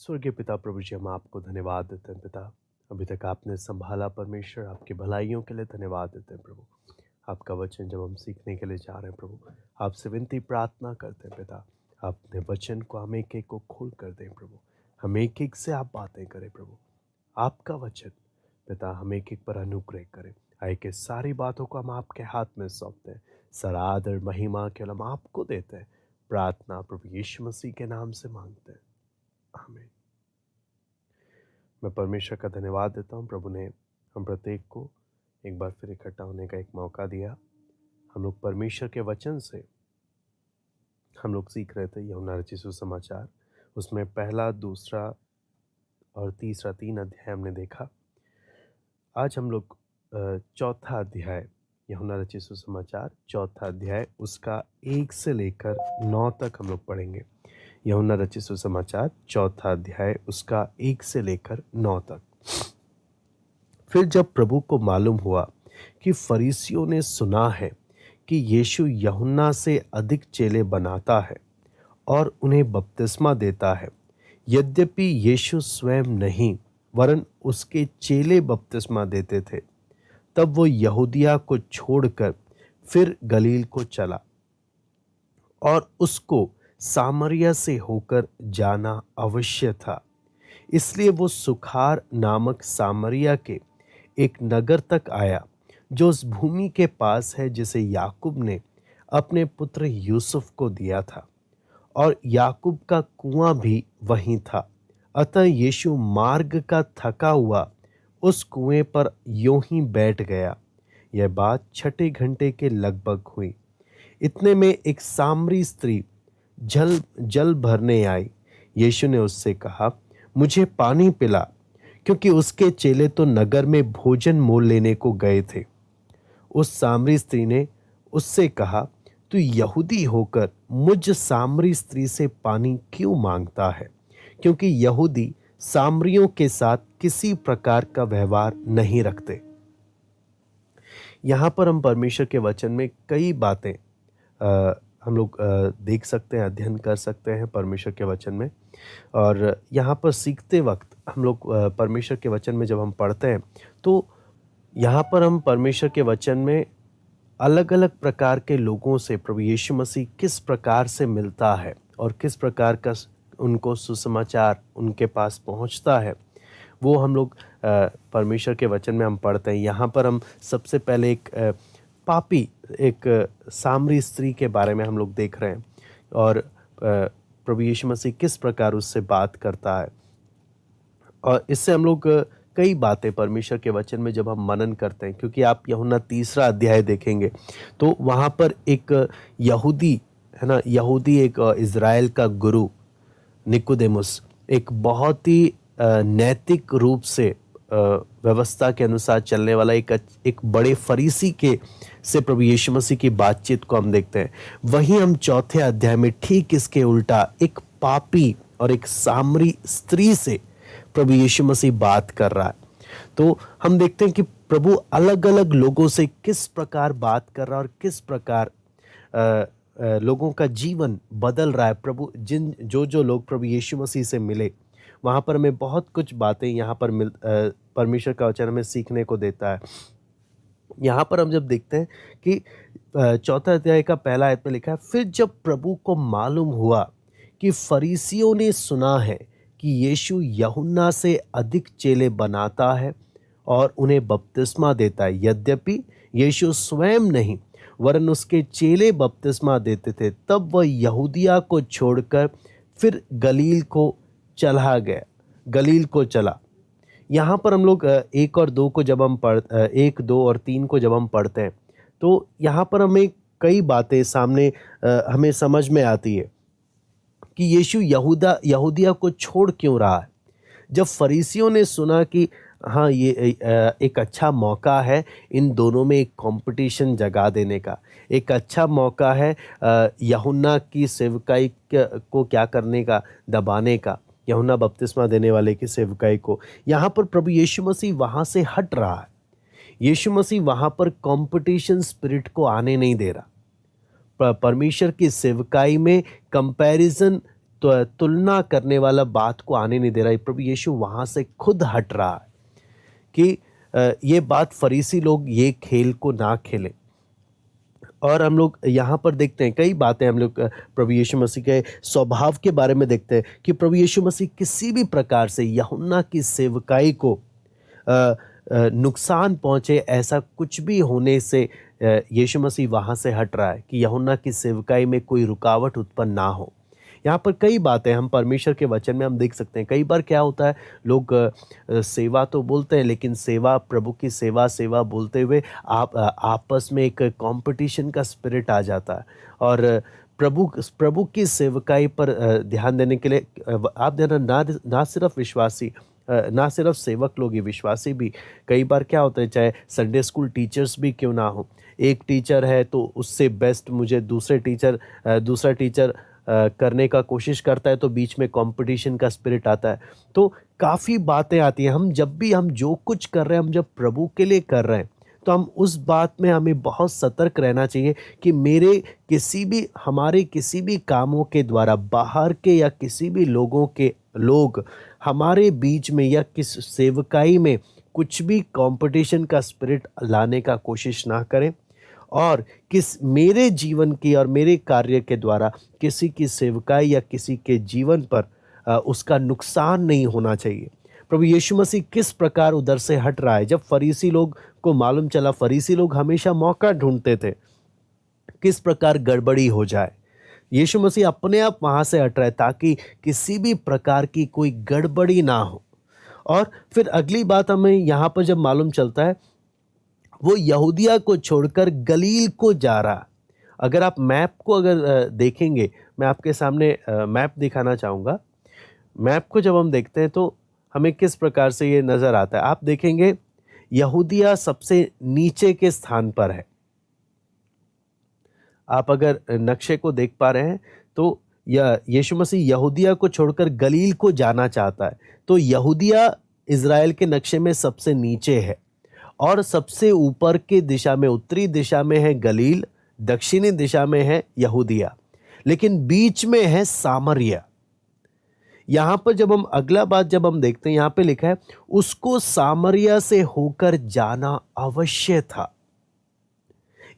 स्वर्गीय पिता प्रभु जी, हम आपको धन्यवाद देते हैं पिता। अभी तक आपने संभाला परमेश्वर, आपकी भलाइयों के लिए धन्यवाद देते हैं प्रभु। आपका वचन जब हम सीखने के लिए जा रहे हैं प्रभु, आपसे विनती प्रार्थना करते हैं पिता। अपने वचन को हम एक एक को खोल कर दें प्रभु। हम एक एक से आप बातें करें प्रभु। आपका वचन पिता हम एक एक पर अनुग्रह करें। आए के सारी बातों को हम आपके हाथ में सौंपते हैं। सारा आदर महिमा केवल हम आपको देते हैं। प्रार्थना प्रभु यीशु मसीह के नाम से मांगते हैं, आमीन। मैं परमेश्वर का धन्यवाद देता हूँ, प्रभु ने हम प्रत्येक को एक बार फिर इकट्ठा होने का एक मौका दिया। हम लोग परमेश्वर के वचन से हम लोग सीख रहे थे यूहन्ना रचित सुसमाचार। उसमें पहला, दूसरा और तीसरा 3 अध्याय हमने देखा। आज हम लोग चौथा अध्याय यूहन्ना रचित सुसमाचार चौथा अध्याय उसका 1 से लेकर 9 तक हम लोग पढ़ेंगे। यूहन्ना रचित सुसमाचार चौथा अध्याय उसका 1 से लेकर 9 तक। फिर जब प्रभु को मालूम हुआ कि फरीसियों ने सुना है कि यीशु यूहन्ना से अधिक चेले बनाता है और उन्हें बपतिस्मा देता है, यद्यपि यीशु स्वयं नहीं वरन उसके चेले बपतिस्मा देते थे, तब वो यहूदिया को छोड़कर फिर गलील को चला और उसको सामरिया से होकर जाना अवश्य था। इसलिए वो सुखार नामक सामरिया के एक नगर तक आया जो उस भूमि के पास है जिसे याकूब ने अपने पुत्र यूसुफ को दिया था, और याकूब का कुआं भी वहीं था। अतः यीशु मार्ग का थका हुआ उस कुएं पर यूं ही बैठ गया। यह बात 6 घंटे के लगभग हुई। इतने में एक सामरी स्त्री जल भरने आई। यीशु ने उससे कहा, मुझे पानी पिला, क्योंकि उसके चेले तो नगर में भोजन मोल लेने को गए थे। उस सामरी स्त्री ने उससे कहा, तू यहूदी होकर मुझ सामरी स्त्री से पानी क्यों मांगता है? क्योंकि यहूदी सामरियों के साथ किसी प्रकार का व्यवहार नहीं रखते। यहाँ पर हम परमेश्वर के वचन में कई बातें हम लोग देख सकते हैं, अध्ययन कर सकते हैं परमेश्वर के वचन में। और यहाँ पर सीखते वक्त हम लोग परमेश्वर के वचन में जब हम पढ़ते हैं तो यहाँ पर हम परमेश्वर के वचन में अलग अलग प्रकार के लोगों से प्रभु यीशु मसीह किस प्रकार से मिलता है और किस प्रकार का उनको सुसमाचार उनके पास पहुँचता है, वो हम लोग परमेश्वर के वचन में हम पढ़ते हैं। यहाँ पर हम सबसे पहले एक सामरी स्त्री के बारे में हम लोग देख रहे हैं और प्रभु यीशु मसीह किस प्रकार उससे बात करता है। और इससे हम लोग कई बातें परमेश्वर के वचन में जब हम मनन करते हैं, क्योंकि आप यूहन्ना 3 अध्याय देखेंगे तो वहाँ पर एक यहूदी है ना, यहूदी एक इज़राइल का गुरु निकोदेमुस, एक बहुत ही नैतिक रूप से व्यवस्था के अनुसार चलने वाला एक बड़े फरीसी के से प्रभु यीशु मसीह की बातचीत को हम देखते हैं। वहीं हम चौथे अध्याय में ठीक इसके उल्टा एक पापी और एक सामरी स्त्री से प्रभु यीशु मसीह बात कर रहा है। तो हम देखते हैं कि प्रभु अलग अलग लोगों से किस प्रकार बात कर रहा है और किस प्रकार लोगों का जीवन बदल रहा है। प्रभु जो लोग प्रभु यीशु मसीह से मिले, वहाँ पर हमें बहुत कुछ बातें यहाँ पर परमेश्वर का वचन हमें सीखने को देता है। यहाँ पर हम जब देखते हैं कि चौथा अध्याय का पहला आयत में लिखा है, फिर जब प्रभु को मालूम हुआ कि फरीसियों ने सुना है कि यीशु यूहन्ना से अधिक चेले बनाता है और उन्हें बपतिस्मा देता है, यद्यपि यीशु स्वयं नहीं वरन उसके चेले बपतिस्मा देते थे, तब वह यहूदिया को छोड़कर फिर गलील को चला। यहाँ पर हम लोग 1 और 2 को जब हम 1, 2 और 3 को जब हम पढ़ते हैं तो यहाँ पर हमें कई बातें सामने हमें समझ में आती है कि यीशु यहूदिया को छोड़ क्यों रहा है। जब फरीसियों ने सुना कि हाँ, ये एक अच्छा मौका है इन दोनों में एक कंपटीशन जगा देने का, एक अच्छा मौका है यूहन्ना की सेवकाई को क्या करने का, दबाने का, यूहन्ना बपतिस्मा देने वाले की सेवकाई को। यहाँ पर प्रभु यीशु मसीह वहाँ से हट रहा है। यीशु मसीह वहाँ पर कंपटीशन स्पिरिट को आने नहीं दे रहा। परमेश्वर की सेवकाई में कंपैरिजन तुलना करने वाला बात को आने नहीं दे रहा है। प्रभु यीशु वहाँ से खुद हट रहा है कि ये बात फरीसी लोग ये खेल को ना खेलें। और हम लोग यहाँ पर देखते हैं कई बातें हम लोग प्रभु यीशु मसीह के स्वभाव के बारे में देखते हैं कि प्रभु यीशु मसीह किसी भी प्रकार से यूहन्ना की सेवकाई को नुकसान पहुँचे ऐसा कुछ भी होने से यीशु मसीह वहाँ से हट रहा है कि यूहन्ना की सेवकाई में कोई रुकावट उत्पन्न ना हो। यहाँ पर कई बातें हम परमेश्वर के वचन में हम देख सकते हैं। कई बार क्या होता है, लोग सेवा तो बोलते हैं लेकिन सेवा, प्रभु की सेवा सेवा बोलते हुए आपस में एक कंपटीशन का स्पिरिट आ जाता है। और प्रभु की सेवकाई पर ध्यान देने के लिए आप देना ना सिर्फ विश्वासी, ना सिर्फ सेवक लोग ही, विश्वासी भी कई बार क्या होता है, चाहे संडे स्कूल टीचर्स भी क्यों ना हो, एक टीचर है तो उससे बेस्ट मुझे दूसरा टीचर करने का कोशिश करता है तो बीच में कंपटीशन का स्पिरिट आता है। तो काफ़ी बातें आती हैं। हम जो कुछ कर रहे हैं, हम जब प्रभु के लिए कर रहे हैं तो हम उस बात में हमें बहुत सतर्क रहना चाहिए कि हमारे किसी भी कामों के द्वारा बाहर के या किसी भी लोग हमारे बीच में या किस सेवकाई में कुछ भी कंपटीशन का स्पिरिट लाने का कोशिश ना करें, और मेरे जीवन की और मेरे कार्य के द्वारा किसी की सेवकाई या किसी के जीवन पर उसका नुकसान नहीं होना चाहिए। प्रभु यीशु मसीह किस प्रकार उधर से हट रहा है। जब फरीसी लोग को मालूम चला, फरीसी लोग हमेशा मौका ढूंढते थे किस प्रकार गड़बड़ी हो जाए, यीशु मसीह अपने आप वहाँ से हट रहा है ताकि किसी भी प्रकार की कोई गड़बड़ी ना हो। और फिर अगली बात हमें यहाँ पर जब मालूम चलता है, वो यहूदिया को छोड़कर गलील को जा रहा। अगर आप मैप को देखेंगे, मैं आपके सामने मैप दिखाना चाहूँगा। मैप को जब हम देखते हैं तो हमें किस प्रकार से ये नज़र आता है। आप देखेंगे यहूदिया सबसे नीचे के स्थान पर है। आप अगर नक्शे को देख पा रहे हैं तो यीशु मसीह यहूदिया को छोड़कर गलील को जाना चाहता है। तो यहूदिया इज़राइल के नक्शे में सबसे नीचे है और सबसे ऊपर की दिशा में, उत्तरी दिशा में है गलील, दक्षिणी दिशा में है यहूदिया, लेकिन बीच में है सामरिया। यहाँ पर जब हम अगला बात जब हम देखते हैं, यहाँ पे लिखा है उसको सामरिया से होकर जाना अवश्य था।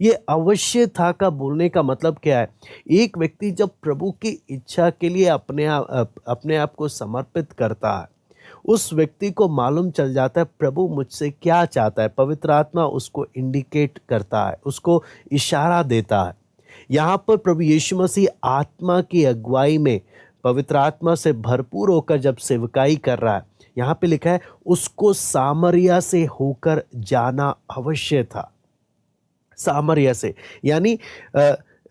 ये अवश्य था का बोलने का मतलब क्या है? एक व्यक्ति जब प्रभु की इच्छा के लिए अपने आप को समर्पित करता है, उस व्यक्ति को मालूम चल जाता है प्रभु मुझसे क्या चाहता है। पवित्र आत्मा उसको इंडिकेट करता है, उसको इशारा देता है। यहाँ पर प्रभु यीशु मसीह आत्मा की अगुवाई में पवित्र आत्मा से भरपूर होकर जब सेवकाई कर रहा है, यहाँ पे लिखा है उसको सामरिया से होकर जाना अवश्य था। सामरिया से यानी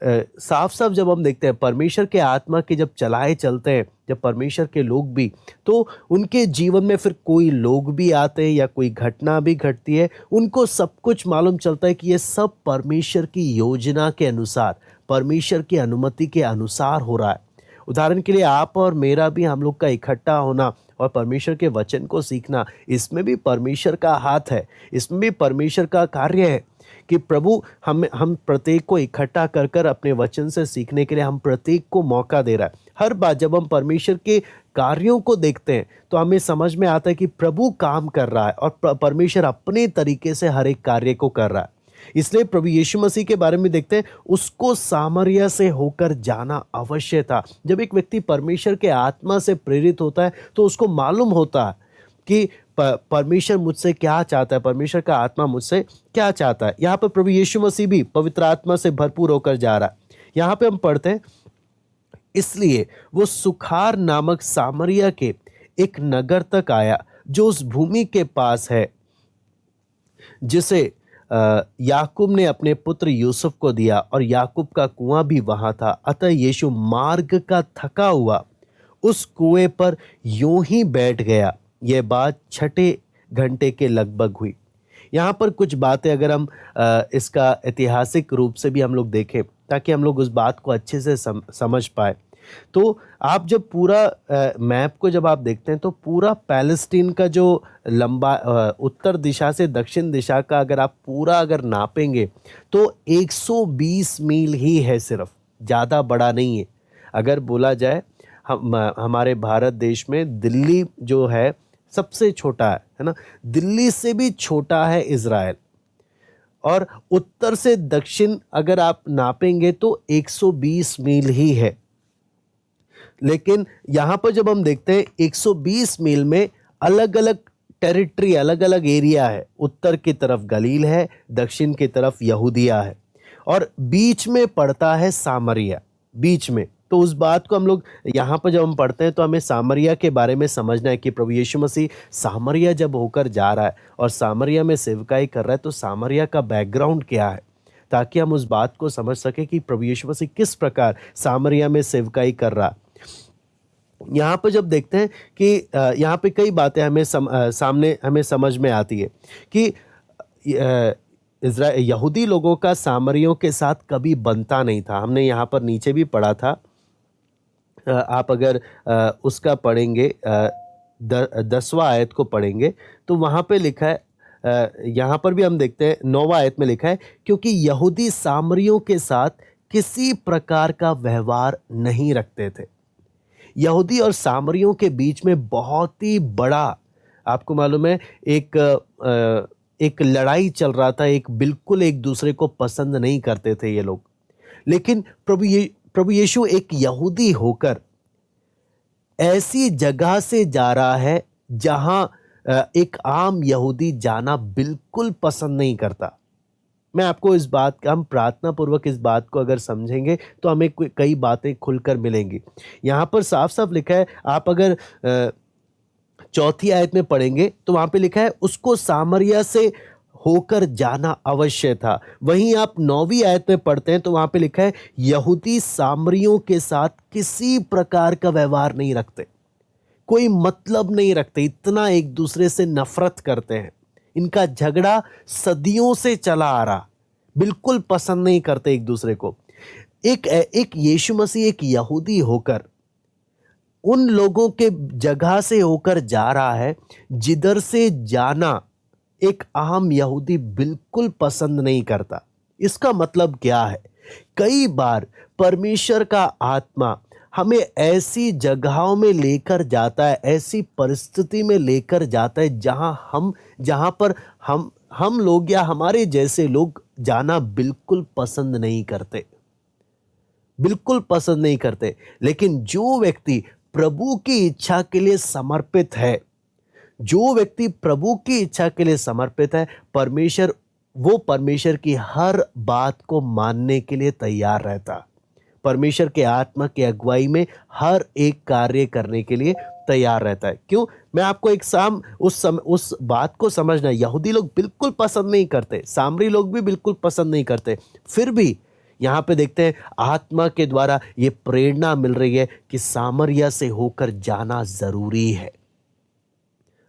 साफ साफ जब हम देखते हैं परमेश्वर के आत्मा के जब चलाए चलते हैं, जब परमेश्वर के लोग भी, तो उनके जीवन में फिर कोई लोग भी आते हैं या कोई घटना भी घटती है, उनको सब कुछ मालूम चलता है कि ये सब परमेश्वर की योजना के अनुसार, परमेश्वर की अनुमति के अनुसार हो रहा है। उदाहरण के लिए आप और मेरा भी, हम लोग का इकट्ठा होना और परमेश्वर के वचन को सीखना, इसमें भी परमेश्वर का हाथ है, इसमें भी परमेश्वर का कार्य है कि प्रभु हम प्रत्येक को इकट्ठा कर कर अपने वचन से सीखने के लिए हम प्रत्येक को मौका दे रहा है। हर बार जब हम परमेश्वर के कार्यों को देखते हैं तो हमें समझ में आता है कि प्रभु काम कर रहा है और परमेश्वर अपने तरीके से हर एक कार्य को कर रहा है। इसलिए प्रभु यीशु मसीह के बारे में देखते हैं, उसको सामरिया से होकर जाना अवश्य था। जब एक व्यक्ति परमेश्वर के आत्मा से प्रेरित होता है तो उसको मालूम होता है कि परमेश्वर मुझसे क्या चाहता है, परमेश्वर का आत्मा मुझसे क्या चाहता है। यहाँ पर प्रभु यीशु मसीह भी पवित्र आत्मा से भरपूर होकर जा रहा है। यहाँ पे हम पढ़ते हैं, इसलिए वो सुखार नामक सामरिया के एक नगर तक आया जो उस भूमि के पास है जिसे याकूब ने अपने पुत्र यूसुफ को दिया, और याकूब का कुआं भी वहां था। अतः यीशु मार्ग का थका हुआ उस कुएं पर यूं ही बैठ गया। यह बात 6 घंटे के लगभग हुई। यहाँ पर कुछ बातें अगर हम इसका ऐतिहासिक रूप से भी हम लोग देखें ताकि हम लोग उस बात को अच्छे से समझ पाए, तो आप जब पूरा मैप को जब आप देखते हैं तो पूरा पैलेस्टीन का जो लंबा उत्तर दिशा से दक्षिण दिशा का अगर नापेंगे तो 120 मील ही है, सिर्फ, ज़्यादा बड़ा नहीं है। अगर बोला जाए हमारे भारत देश में दिल्ली जो है सबसे छोटा है ना। दिल्ली से भी छोटा है इज़राइल, और उत्तर से दक्षिण अगर आप नापेंगे तो 120 मील ही है। लेकिन यहाँ पर जब हम देखते हैं 120 मील में अलग अलग टेरिटरी, अलग अलग एरिया है। उत्तर की तरफ गलील है, दक्षिण की तरफ यहूदिया है, और बीच में पड़ता है सामरिया, बीच में। तो उस बात को हम लोग यहाँ पर जब हम पढ़ते हैं तो हमें सामरिया के बारे में समझना है कि प्रभु यीशु मसीह सामरिया जब होकर जा रहा है और सामरिया में सेवकाई कर रहा है, तो सामरिया का बैकग्राउंड क्या है, ताकि हम उस बात को समझ सकें कि प्रभु यीशु मसीह किस प्रकार सामरिया में सेवकाई कर रहा है। यहाँ पर जब देखते हैं कि यहाँ पे कई बातें हमें सामने हमें समझ में आती है कि यहूदी लोगों का सामरियों के साथ कभी बनता नहीं था। हमने यहाँ पर नीचे भी पढ़ा था, आप अगर उसका पढ़ेंगे 10वां आयत को पढ़ेंगे तो वहाँ पे लिखा है, यहाँ पर भी हम देखते हैं 9वां आयत में लिखा है, क्योंकि यहूदी सामरियों के साथ किसी प्रकार का व्यवहार नहीं रखते थे। यहूदी और सामरियों के बीच में बहुत ही बड़ा, आपको मालूम है, एक लड़ाई चल रहा था। बिल्कुल एक दूसरे को पसंद नहीं करते थे ये लोग। लेकिन प्रभु यीशु एक यहूदी होकर ऐसी जगह से जा रहा है जहां एक आम यहूदी जाना बिल्कुल पसंद नहीं करता। मैं आपको इस बात का, हम प्रार्थना पूर्वक इस बात को अगर समझेंगे तो हमें कई बातें खुलकर मिलेंगी। यहाँ पर साफ साफ लिखा है, आप अगर 4थी आयत में पढ़ेंगे तो वहाँ पे लिखा है उसको सामरिया से होकर जाना अवश्य था। वहीं आप 9वीं आयत में पढ़ते हैं तो वहाँ पे लिखा है यहूदी सामरियों के साथ किसी प्रकार का व्यवहार नहीं रखते, कोई मतलब नहीं रखते, इतना एक दूसरे से नफरत करते हैं। इनका झगड़ा सदियों से चला आ रहा, बिल्कुल पसंद नहीं करते एक दूसरे को। एक यीशु मसीह एक यहूदी होकर उन लोगों के जगह से होकर जा रहा है जिधर से जाना एक आम यहूदी बिल्कुल पसंद नहीं करता। इसका मतलब क्या है? कई बार परमेश्वर का आत्मा हमें ऐसी जगहों में लेकर जाता है, ऐसी परिस्थिति में लेकर जाता है जहां पर हम लोग या हमारे जैसे लोग जाना बिल्कुल पसंद नहीं करते, बिल्कुल पसंद नहीं करते। लेकिन जो व्यक्ति प्रभु की इच्छा के लिए समर्पित है, जो व्यक्ति प्रभु की इच्छा के लिए समर्पित है, परमेश्वर की हर बात को मानने के लिए तैयार रहता। परमेश्वर के आत्मा की अगुवाई में हर एक कार्य करने के लिए तैयार रहता है। क्यों? मैं आपको उस बात को समझना, यहूदी लोग बिल्कुल पसंद नहीं करते, सामरी लोग भी बिल्कुल पसंद नहीं करते। फिर भी यहाँ पे देखते हैं आत्मा के द्वारा ये प्रेरणा मिल रही है कि सामरिया से होकर जाना जरूरी है।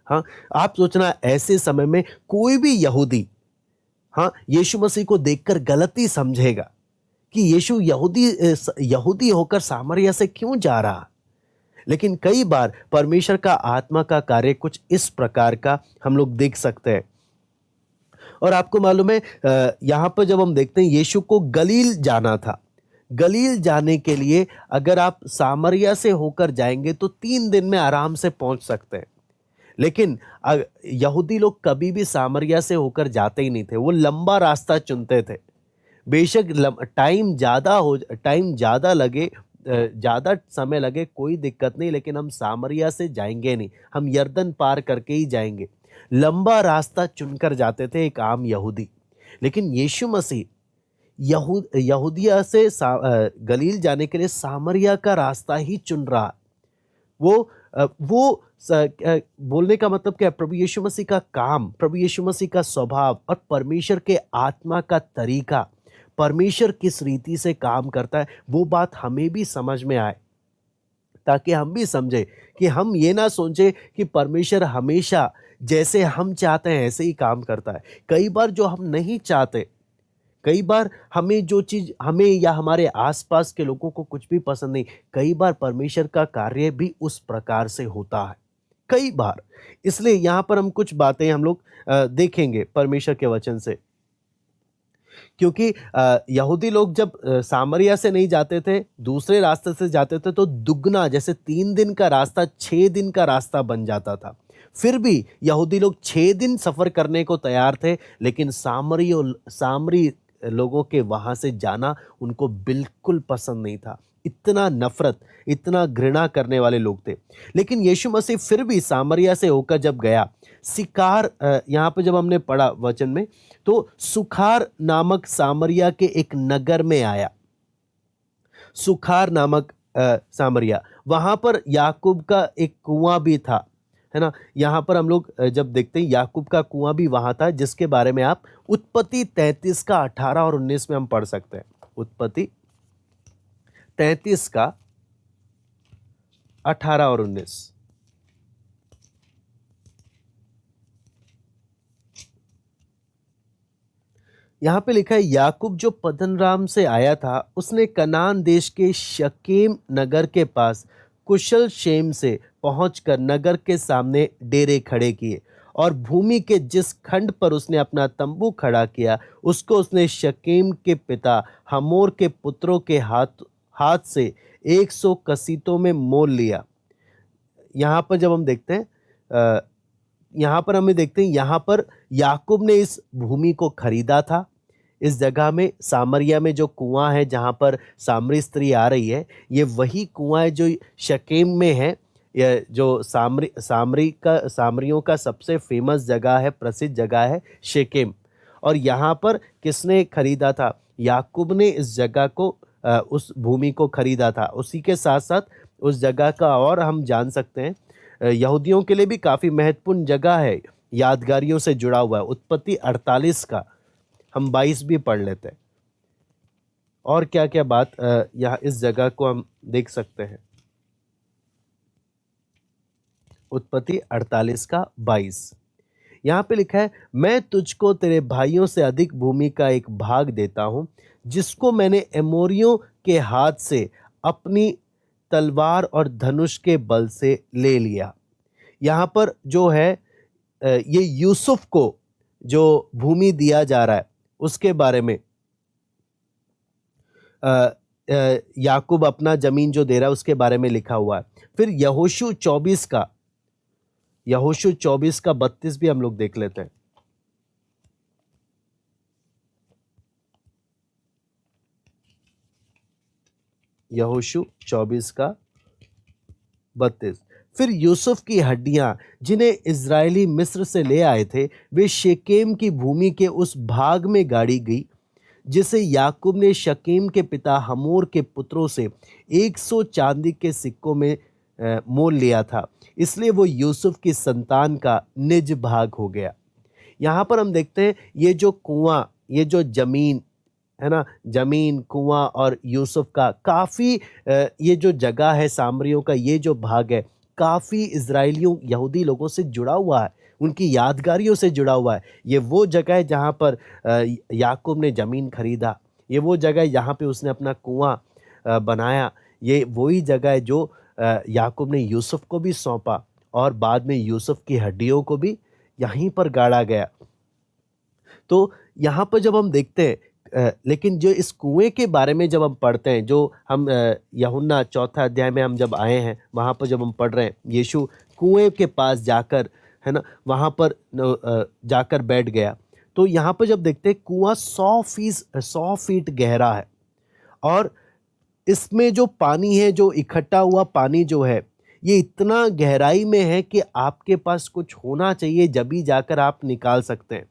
हाँ, आप सोचना ऐसे समय में कोई भी यहूदी यीशु मसीह को देखकर गलती समझेगा कि यीशु यहूदी होकर सामरिया से क्यों जा रहा। लेकिन कई बार परमेश्वर का आत्मा का कार्य कुछ इस प्रकार का हम लोग देख सकते हैं। और आपको मालूम है, यहाँ पर जब हम देखते हैं यीशु को गलील जाना था, गलील जाने के लिए अगर आप सामरिया से होकर जाएंगे तो 3 दिन में आराम से पहुंच सकते हैं। लेकिन यहूदी लोग कभी भी सामरिया से होकर जाते ही नहीं थे, वो लंबा रास्ता चुनते थे। बेशक टाइम ज़्यादा लगे, ज़्यादा समय लगे, कोई दिक्कत नहीं, लेकिन हम सामरिया से जाएंगे नहीं, हम यरदन पार करके ही जाएंगे। लंबा रास्ता चुनकर जाते थे एक आम यहूदी। लेकिन यीशु मसीह यहूदिया से गलील जाने के लिए सामरिया का रास्ता ही चुन रहा। वो बोलने का मतलब क्या है? प्रभु यीशु मसीह का काम, प्रभु यीशु मसीह का स्वभाव और परमेश्वर के आत्मा का तरीका, परमेश्वर किस रीति से काम करता है, वो बात हमें भी समझ में आए, ताकि हम भी समझे कि हम ये ना सोचें कि परमेश्वर हमेशा जैसे हम चाहते हैं ऐसे ही काम करता है। कई बार जो हम नहीं चाहते, कई बार हमें या हमारे आसपास के लोगों को कुछ भी पसंद नहीं, कई बार परमेश्वर का कार्य भी उस प्रकार से होता है, कई बार। इसलिए यहाँ पर हम कुछ बातें हम लोग देखेंगे परमेश्वर के वचन से। क्योंकि यहूदी लोग जब सामरिया से नहीं जाते थे, दूसरे रास्ते से जाते थे, तो दुगना, जैसे 3 दिन का रास्ता 6 दिन का रास्ता बन जाता था। फिर भी यहूदी लोग 6 दिन सफ़र करने को तैयार थे, लेकिन सामरी लोगों के वहाँ से जाना उनको बिल्कुल पसंद नहीं था। इतना नफ़रत, इतना घृणा करने वाले लोग थे। लेकिन यीशु मसीह फिर भी सामरिया से होकर जब गया, सिकार, यहाँ पे जब हमने पढ़ा वचन में, तो सुखार नामक सामरिया के एक नगर में आया। सुखार नामक सामरिया, वहाँ पर याकूब का एक कुआं भी था, है ना। यहाँ पर हम लोग जब देखते हैं, याकूब का कुआं भी वहाँ था, जिसके बारे में आप उत्पत्ति 33 का 18 और 19 में हम पढ़ सकते हैं। उत्पत्ति 33 का 18 और 19। यहाँ पे लिखा है, याकूब जो पद्दनराम से आया था, उसने कनान देश के शकेम नगर के पास कुशल क्षेम से पहुंचकर नगर के सामने डेरे खड़े किए, और भूमि के जिस खंड पर उसने अपना तंबू खड़ा किया, उसको उसने शकेम के पिता हमोर के पुत्रों के हाथ से 100 कसीतों में मोल लिया। यहाँ पर जब हम देखते हैं, यहाँ पर हमें देखते हैं, यहाँ पर याकूब ने इस भूमि को खरीदा था। इस जगह में, सामरिया में जो कुआं है, जहाँ पर सामरी स्त्री आ रही है, ये वही कुआं है जो शकेम में है। ये जो सामरियों का सबसे फेमस जगह है, प्रसिद्ध जगह है शेकेम। और यहाँ पर किसने खरीदा था? याकूब ने इस जगह को, उस भूमि को खरीदा था। उसी के साथ साथ उस जगह का और हम जान सकते हैं, यहूदियों के लिए भी काफ़ी महत्वपूर्ण जगह है, यादगारियों से जुड़ा हुआ है। उत्पत्ति 48 का हम 22 भी पढ़ लेते हैं। और क्या क्या बात यहाँ इस जगह को हम देख सकते हैं। उत्पत्ति 48 का 22, यहाँ पे लिखा है, मैं तुझको तेरे भाइयों से अधिक भूमि का एक भाग देता हूँ, जिसको मैंने एमोरियों के हाथ से अपनी तलवार और धनुष के बल से ले लिया। यहाँ पर जो है, ये यूसुफ को जो भूमि दिया जा रहा है, उसके बारे में याकूब अपना जमीन जो दे रहा है, उसके बारे में लिखा हुआ है। फिर यहोशू 24 का 32 भी हम लोग देख लेते हैं। यहोशू 24 का 32, फिर यूसुफ की हड्डियां, जिन्हें इजरायली मिस्र से ले आए थे, वे शेकेम की भूमि के उस भाग में गाड़ी गई, जिसे याकूब ने शकेम के पिता हमोर के पुत्रों से 100 चांदी के सिक्कों में मोल लिया था। इसलिए वो यूसुफ की संतान का निज भाग हो गया। यहाँ पर हम देखते हैं, ये जो कुआं, ये जो जमीन है ना, जमीन, कुआं और यूसुफ का काफ़ी, ये जो जगह है सामरियों का, ये जो भाग है, काफ़ी इजराइलियों, यहूदी लोगों से जुड़ा हुआ है, उनकी यादगारियों से जुड़ा हुआ है। ये वो जगह है जहाँ पर याकूब ने ज़मीन खरीदा। ये वो जगह है जहाँ पे उसने अपना कुआं बनाया। ये वही जगह है जो याकूब ने यूसुफ को भी सौंपा, और बाद में यूसुफ की हड्डियों को भी यहीं पर गाड़ा गया। तो यहाँ पर जब हम देखते हैं, लेकिन जो इस कुएं के बारे में जब हम पढ़ते हैं, जो हम यूहन्ना 4 अध्याय में हम जब आए हैं, वहाँ पर जब हम पढ़ रहे हैं, यीशु कुएं के पास जाकर, है ना, वहाँ पर जाकर बैठ गया। तो यहाँ पर जब देखते हैं, कुआं 100 फीट गहरा है, और इसमें जो पानी है, जो इकट्ठा हुआ पानी जो है, ये इतना गहराई में है कि आपके पास कुछ होना चाहिए, जब ही जाकर आप निकाल सकते हैं।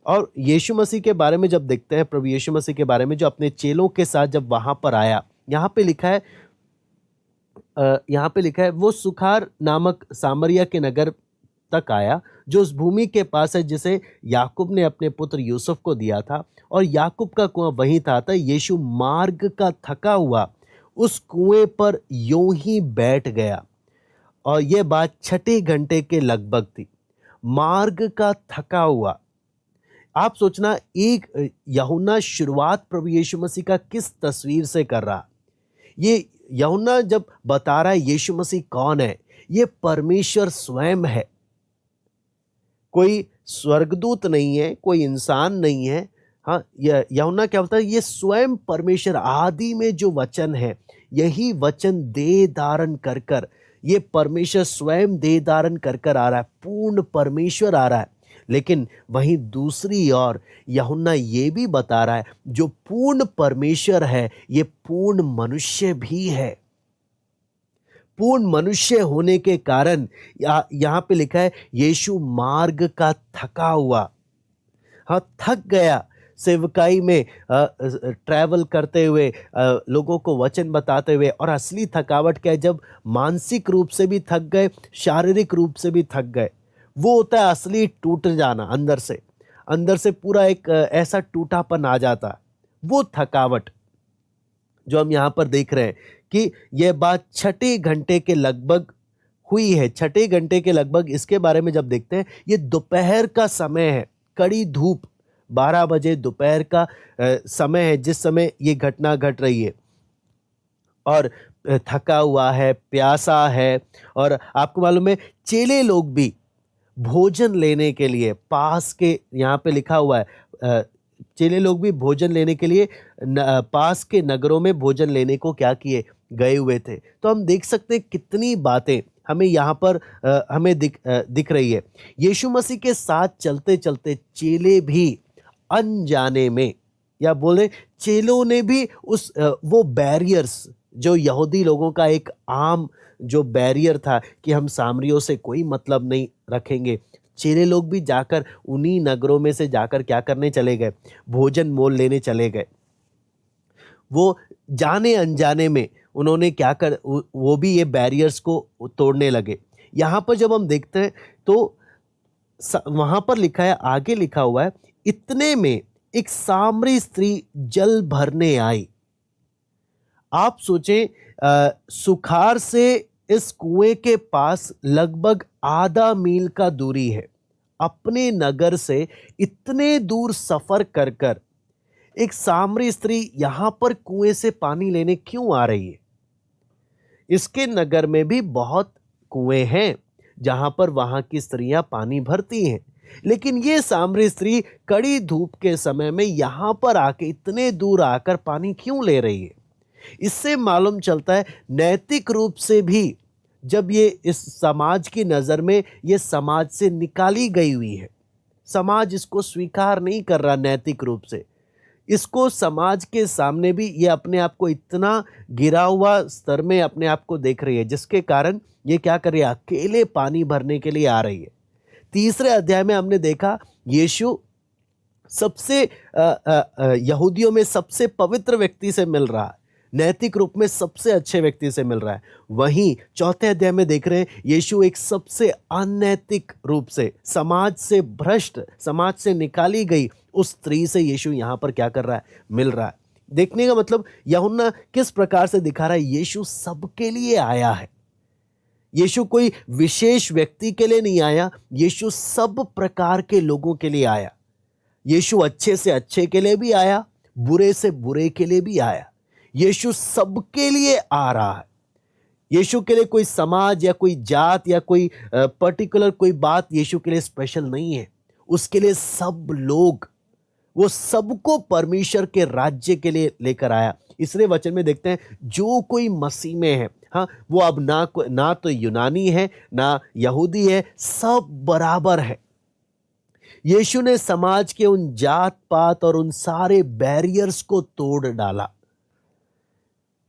और यीशु मसीह के बारे में जब देखते हैं, प्रभु यीशु मसीह के बारे में, जो अपने चेलों के साथ जब वहाँ पर आया, यहाँ पे लिखा है, वो सुखार नामक सामरिया के नगर तक आया, जो उस भूमि के पास है, जिसे याकूब ने अपने पुत्र यूसुफ को दिया था, और याकूब का कुआं वहीं था। यीशु मार्ग का थका हुआ उस कुएं पर यूं ही बैठ गया, और यह बात 6 घंटे के लगभग थी। मार्ग का थका हुआ। आप सोचना, एक यूहन्ना शुरुआत प्रभु यीशु मसीह का किस तस्वीर से कर रहा। ये यूहन्ना जब बता रहा है यीशु मसीह कौन है, ये परमेश्वर स्वयं है, कोई स्वर्गदूत नहीं है, कोई इंसान नहीं है। हाँ, यूहन्ना क्या बोलता है, ये स्वयं परमेश्वर आदि में जो वचन है, यही वचन देह धारण कर कर, ये परमेश्वर स्वयं देह धारण कर कर आ रहा है, पूर्ण परमेश्वर आ रहा है। लेकिन वहीं दूसरी ओर यूहन्ना ये भी बता रहा है, जो पूर्ण परमेश्वर है ये पूर्ण मनुष्य भी है। पूर्ण मनुष्य होने के कारण यहाँ पे लिखा है, यीशु मार्ग का थका हुआ, हाँ थक गया सेवकाई में ट्रैवल करते हुए, लोगों को वचन बताते हुए। और असली थकावट क्या है, जब मानसिक रूप से भी थक गए, शारीरिक रूप से भी थक गए, वो होता है असली टूट जाना। अंदर से पूरा एक ऐसा टूटापन आ जाता है, वो थकावट जो हम यहाँ पर देख रहे हैं कि यह बात छठे घंटे के लगभग हुई है। छठे घंटे के लगभग इसके बारे में जब देखते हैं, ये दोपहर का समय है, कड़ी धूप, 12 बजे दोपहर का समय है जिस समय ये घटना घट रही है। और थका हुआ है, प्यासा है। और आपको मालूम है, चेले लोग भी भोजन लेने के लिए पास के, यहाँ पे लिखा हुआ है, चेले लोग भी भोजन लेने के लिए पास के नगरों में भोजन लेने को क्या किए, गए हुए थे। तो हम देख सकते हैं कितनी बातें हमें यहाँ पर हमें दिख रही है। यीशु मसीह के साथ चलते चलते चेले भी अनजाने में, या बोले चेलों ने भी उस वो बैरियर्स, जो यहूदी लोगों का एक आम जो बैरियर था कि हम सामरियों से कोई मतलब नहीं रखेंगे, चेले लोग भी जाकर उन्हीं नगरों में से जाकर क्या करने चले गए, भोजन मोल लेने चले गए। वो जाने अनजाने में उन्होंने क्या कर, वो भी ये बैरियर्स को तोड़ने लगे। यहाँ पर जब हम देखते हैं तो वहाँ पर लिखा है, आगे लिखा हुआ है, इतने में एक सामरी स्त्री जल भरने आई। आप सोचें, सुखार से इस कुएं के पास लगभग आधा मील का दूरी है। अपने नगर से इतने दूर सफर कर कर एक सामरी स्त्री यहां पर कुएं से पानी लेने क्यों आ रही है? इसके नगर में भी बहुत कुएं हैं जहां पर वहां की स्त्रियां पानी भरती हैं, लेकिन ये सामरी स्त्री कड़ी धूप के समय में यहां पर आके इतने दूर आकर पानी क्यों ले रही है? इससे मालूम चलता है नैतिक रूप से भी जब ये इस समाज की नज़र में ये समाज से निकाली गई हुई है, समाज इसको स्वीकार नहीं कर रहा नैतिक रूप से, इसको समाज के सामने भी ये अपने आप को इतना गिरा हुआ स्तर में अपने आप को देख रही है, जिसके कारण ये क्या कर रही है, अकेले पानी भरने के लिए आ रही है। तीसरे अध्याय में हमने देखा यीशु सबसे यहूदियों में सबसे पवित्र व्यक्ति से मिल रहा है, नैतिक रूप में सबसे अच्छे व्यक्ति से मिल रहा है। वहीं चौथे अध्याय में देख रहे हैं यीशु एक सबसे अनैतिक रूप से, समाज से भ्रष्ट, समाज से निकाली गई उस स्त्री से यीशु यहाँ पर क्या कर रहा है, मिल रहा है। देखने का मतलब यूहन्ना किस प्रकार से दिखा रहा है, यीशु सबके लिए आया है। यीशु कोई विशेष व्यक्ति के लिए नहीं आया, यीशु सब प्रकार के लोगों के लिए आया। यीशु अच्छे से अच्छे के लिए भी आया, बुरे से बुरे के लिए भी आया। यीशु सबके लिए आ रहा है। यीशु के लिए कोई समाज या कोई जात या कोई पर्टिकुलर कोई बात यीशु के लिए स्पेशल नहीं है। उसके लिए सब लोग, वो सबको परमेश्वर के राज्य के लिए लेकर आया। इसलिए वचन में देखते हैं जो कोई मसीह में है, हाँ वो अब ना तो यूनानी है ना यहूदी है, सब बराबर है। यीशु ने समाज के उन जात पात और उन सारे बैरियर्स को तोड़ डाला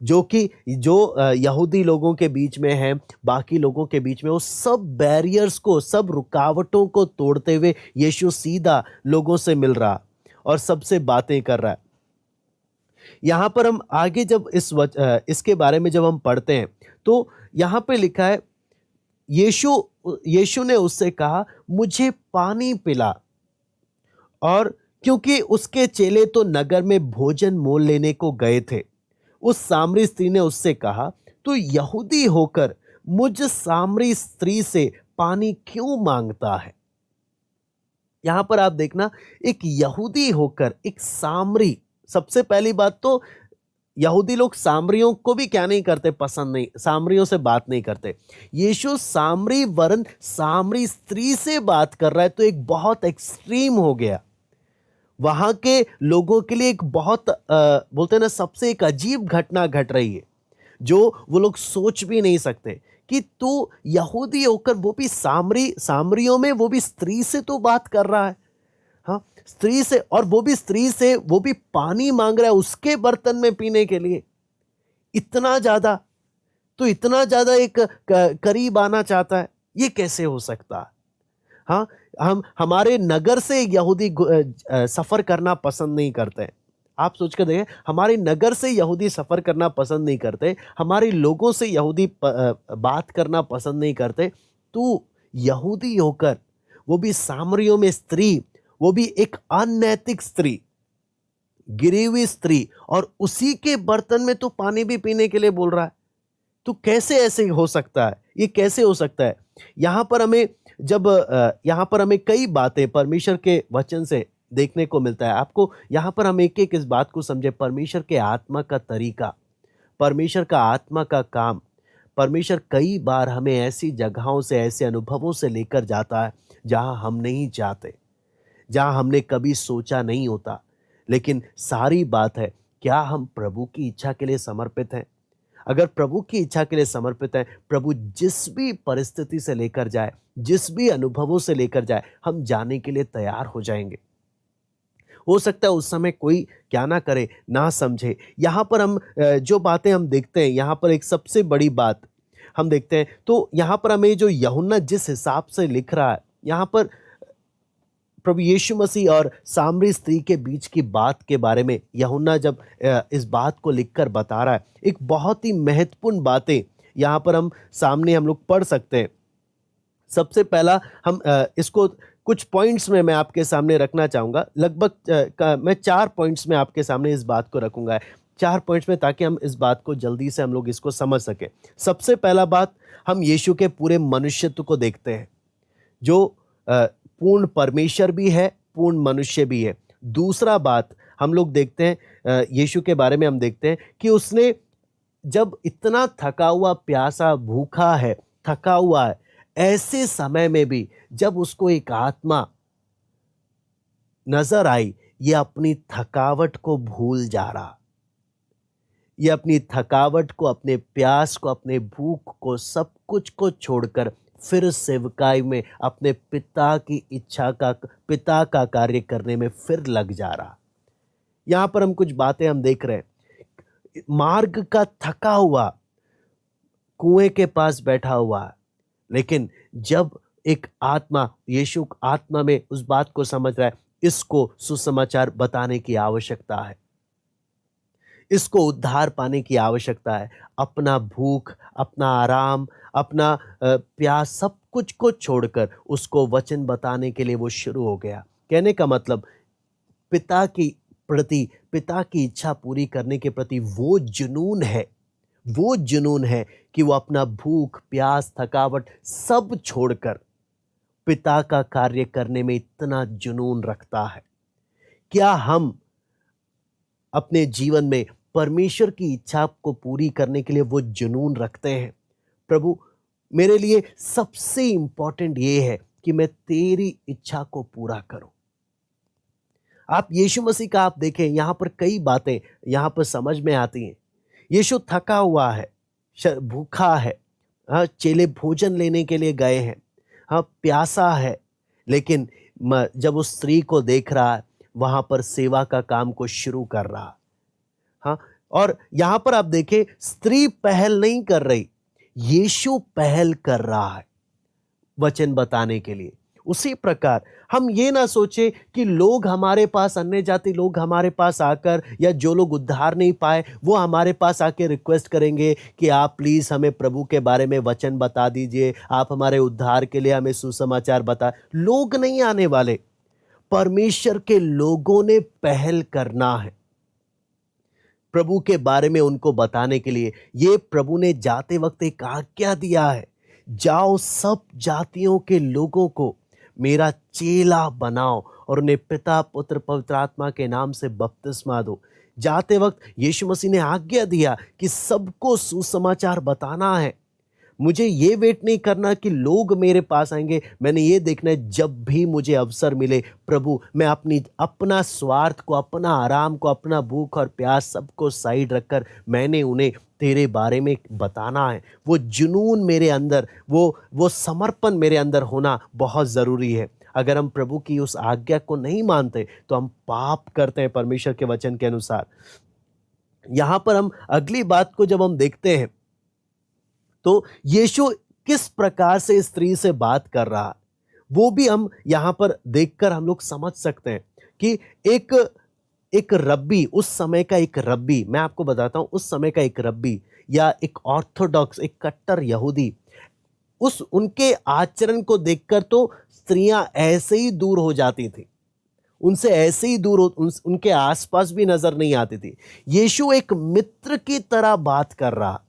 जो यहूदी लोगों के बीच में है, बाकी लोगों के बीच में, वो सब बैरियर्स को, सब रुकावटों को तोड़ते हुए यीशु सीधा लोगों से मिल रहा और सबसे बातें कर रहा है। यहाँ पर हम आगे जब इसके बारे में जब हम पढ़ते हैं तो यहाँ पे लिखा है, यीशु ने उससे कहा, मुझे पानी पिला। और क्योंकि उसके चेले तो नगर में भोजन मोल लेने को गए थे, उस सामरी स्त्री ने उससे कहा, तू यहूदी होकर मुझ सामरी स्त्री से पानी क्यों मांगता है? यहां पर आप देखना, एक यहूदी होकर एक सामरी, सबसे पहली बात तो यहूदी लोग सामरियों को भी क्या नहीं करते, पसंद नहीं, सामरियों से बात नहीं करते। यीशु सामरी वरन सामरी स्त्री से बात कर रहा है, तो एक बहुत एक्सट्रीम हो गया। वहाँ के लोगों के लिए एक बहुत बोलते हैं ना, सबसे एक अजीब घटना घट रही है, जो वो लोग सोच भी नहीं सकते कि तू यहूदी होकर वो भी सामरियों में वो भी स्त्री से तो बात कर रहा है। हाँ, स्त्री से, और वो भी स्त्री से वो भी पानी मांग रहा है उसके बर्तन में पीने के लिए। इतना ज्यादा, तो इतना ज्यादा एक करीब आना चाहता है, ये कैसे हो सकता है? हाँ, हम हमारे नगर से यहूदी सफर करना पसंद नहीं करते हैं। आप सोच कर देखें, हमारे नगर से यहूदी सफर करना पसंद नहीं करते, हमारे लोगों से यहूदी बात करना पसंद नहीं करते। तू यहूदी होकर वो भी सामरियों में स्त्री, वो भी एक अनैतिक स्त्री, गिरी हुई स्त्री, और उसी के बर्तन में तो पानी भी पीने के लिए बोल रहा है। तो कैसे ऐसे हो सकता है? ये कैसे हो सकता है? यहाँ पर हमें यहाँ पर हमें कई बातें परमेश्वर के वचन से देखने को मिलता है। आपको यहाँ पर हम एक एक इस बात को समझे, परमेश्वर के आत्मा का तरीका, परमेश्वर का आत्मा का काम। परमेश्वर कई बार हमें ऐसी जगहों से, ऐसे अनुभवों से लेकर जाता है जहाँ हम नहीं जाते, जहाँ हमने कभी सोचा नहीं होता। लेकिन सारी बात है, क्या हम प्रभु की इच्छा के लिए समर्पित हैं? अगर प्रभु की इच्छा के लिए समर्पित हैं, प्रभु जिस भी परिस्थिति से लेकर जाए, जिस भी अनुभवों से लेकर जाए, हम जाने के लिए तैयार हो जाएंगे। हो सकता है उस समय कोई क्या ना करे, ना समझे। यहाँ पर हम जो बातें हम देखते हैं, यहाँ पर एक सबसे बड़ी बात हम देखते हैं, तो यहाँ पर हमें जो यूहन्ना जिस हिसाब से लिख रहा है, यहाँ पर प्रभु यीशु मसीह और सामरी स्त्री के बीच की बात के बारे में यूहन्ना जब इस बात को लिखकर बता रहा है, एक बहुत ही महत्वपूर्ण बातें यहाँ पर हम लोग पढ़ सकते हैं। सबसे पहला हम इसको कुछ पॉइंट्स में मैं आपके सामने रखना चाहूँगा। लगभग मैं 4 पॉइंट्स में आपके सामने इस बात को रखूँगा, 4 पॉइंट्स में, ताकि हम इस बात को जल्दी से हम लोग इसको समझ सकें। सबसे पहला बात, हम यीशु के पूरे मनुष्यत्व को देखते हैं, जो पूर्ण परमेश्वर भी है, पूर्ण मनुष्य भी है। दूसरा बात हम लोग देखते हैं, यीशु के बारे में हम देखते हैं कि उसने जब इतना थका हुआ, प्यासा, भूखा है, थका हुआ है, ऐसे समय में भी जब उसको एक आत्मा नजर आई, ये अपनी थकावट को भूल जा रहा, ये अपनी थकावट को, अपने प्यास को, अपने भूख को, सब कुछ को छोड़कर फिर सेवकाई में अपने पिता की इच्छा का, पिता का कार्य करने में फिर लग जा रहा। यहां पर हम कुछ बातें हम देख रहे हैं। मार्ग का थका हुआ, कुएं के पास बैठा हुआ है, लेकिन जब एक आत्मा, यीशु आत्मा में उस बात को समझ रहा है, इसको सुसमाचार बताने की आवश्यकता है, इसको उद्धार पाने की आवश्यकता है। अपना भूख, अपना आराम, अपना प्यास, सब कुछ को छोड़कर उसको वचन बताने के लिए वो शुरू हो गया। कहने का मतलब, पिता की प्रति, पिता की इच्छा पूरी करने के प्रति वो जुनून है, वो जुनून है कि वो अपना भूख, प्यास, थकावट सब छोड़कर पिता का कार्य करने में इतना जुनून रखता है। क्या हम अपने जीवन में परमेश्वर की इच्छा को पूरी करने के लिए वो जुनून रखते हैं? प्रभु, मेरे लिए सबसे इंपॉर्टेंट ये है कि मैं तेरी इच्छा को पूरा करूं। आप यीशु मसीह का आप देखें, यहां पर कई बातें यहां पर समझ में आती हैं। यीशु थका हुआ है, भूखा है, हाँ, चेले भोजन लेने के लिए गए हैं, हाँ, प्यासा है, लेकिन जब उस स्त्री को देख रहा है, वहां पर सेवा का काम को शुरू कर रहा। हाँ, और यहां पर आप देखें, स्त्री पहल नहीं कर रही, यीशु पहल कर रहा है वचन बताने के लिए। उसी प्रकार हम ये ना सोचे कि लोग हमारे पास, अन्य जाति लोग हमारे पास आकर, या जो लोग उद्धार नहीं पाए वो हमारे पास आके रिक्वेस्ट करेंगे कि आप प्लीज हमें प्रभु के बारे में वचन बता दीजिए, आप हमारे उद्धार के लिए हमें सुसमाचार बता। लोग नहीं आने वाले, परमेश्वर के लोगों ने पहल करना है प्रभु के बारे में उनको बताने के लिए। ये प्रभु ने जाते वक्त एक आज्ञा दिया है, जाओ सब जातियों के लोगों को मेरा चेला बनाओ और उन्हें पिता, पुत्र, पवित्र आत्मा के नाम से बपतिस्मा दो। जाते वक्त यीशु मसीह ने आज्ञा दिया कि सबको सुसमाचार बताना है। मुझे ये वेट नहीं करना कि लोग मेरे पास आएंगे, मैंने ये देखना है जब भी मुझे अवसर मिले प्रभु, मैं अपना स्वार्थ को, अपना आराम को, अपना भूख और प्यास सबको साइड रखकर मैंने उन्हें तेरे बारे में बताना है। वो जुनून मेरे अंदर, वो समर्पण मेरे अंदर होना बहुत ज़रूरी है। अगर हम प्रभु की उस आज्ञा को नहीं मानते तो हम पाप करते हैं परमेश्वर के वचन के अनुसार। यहाँ पर हम अगली बात को जब हम देखते हैं तो यीशु किस प्रकार से स्त्री से बात कर रहा है, वो भी हम यहाँ पर देखकर हम लोग समझ सकते हैं कि एक रब्बी, उस समय का एक रब्बी, मैं आपको बताता हूं, उस समय का एक रब्बी या एक ऑर्थोडॉक्स, एक कट्टर यहूदी, उनके आचरण को देखकर तो स्त्रियां ऐसे ही दूर हो जाती थी, उनसे ऐसे ही दूर उनके आसपास भी नजर नहीं आती थी। यीशु एक मित्र की तरह बात कर रहा,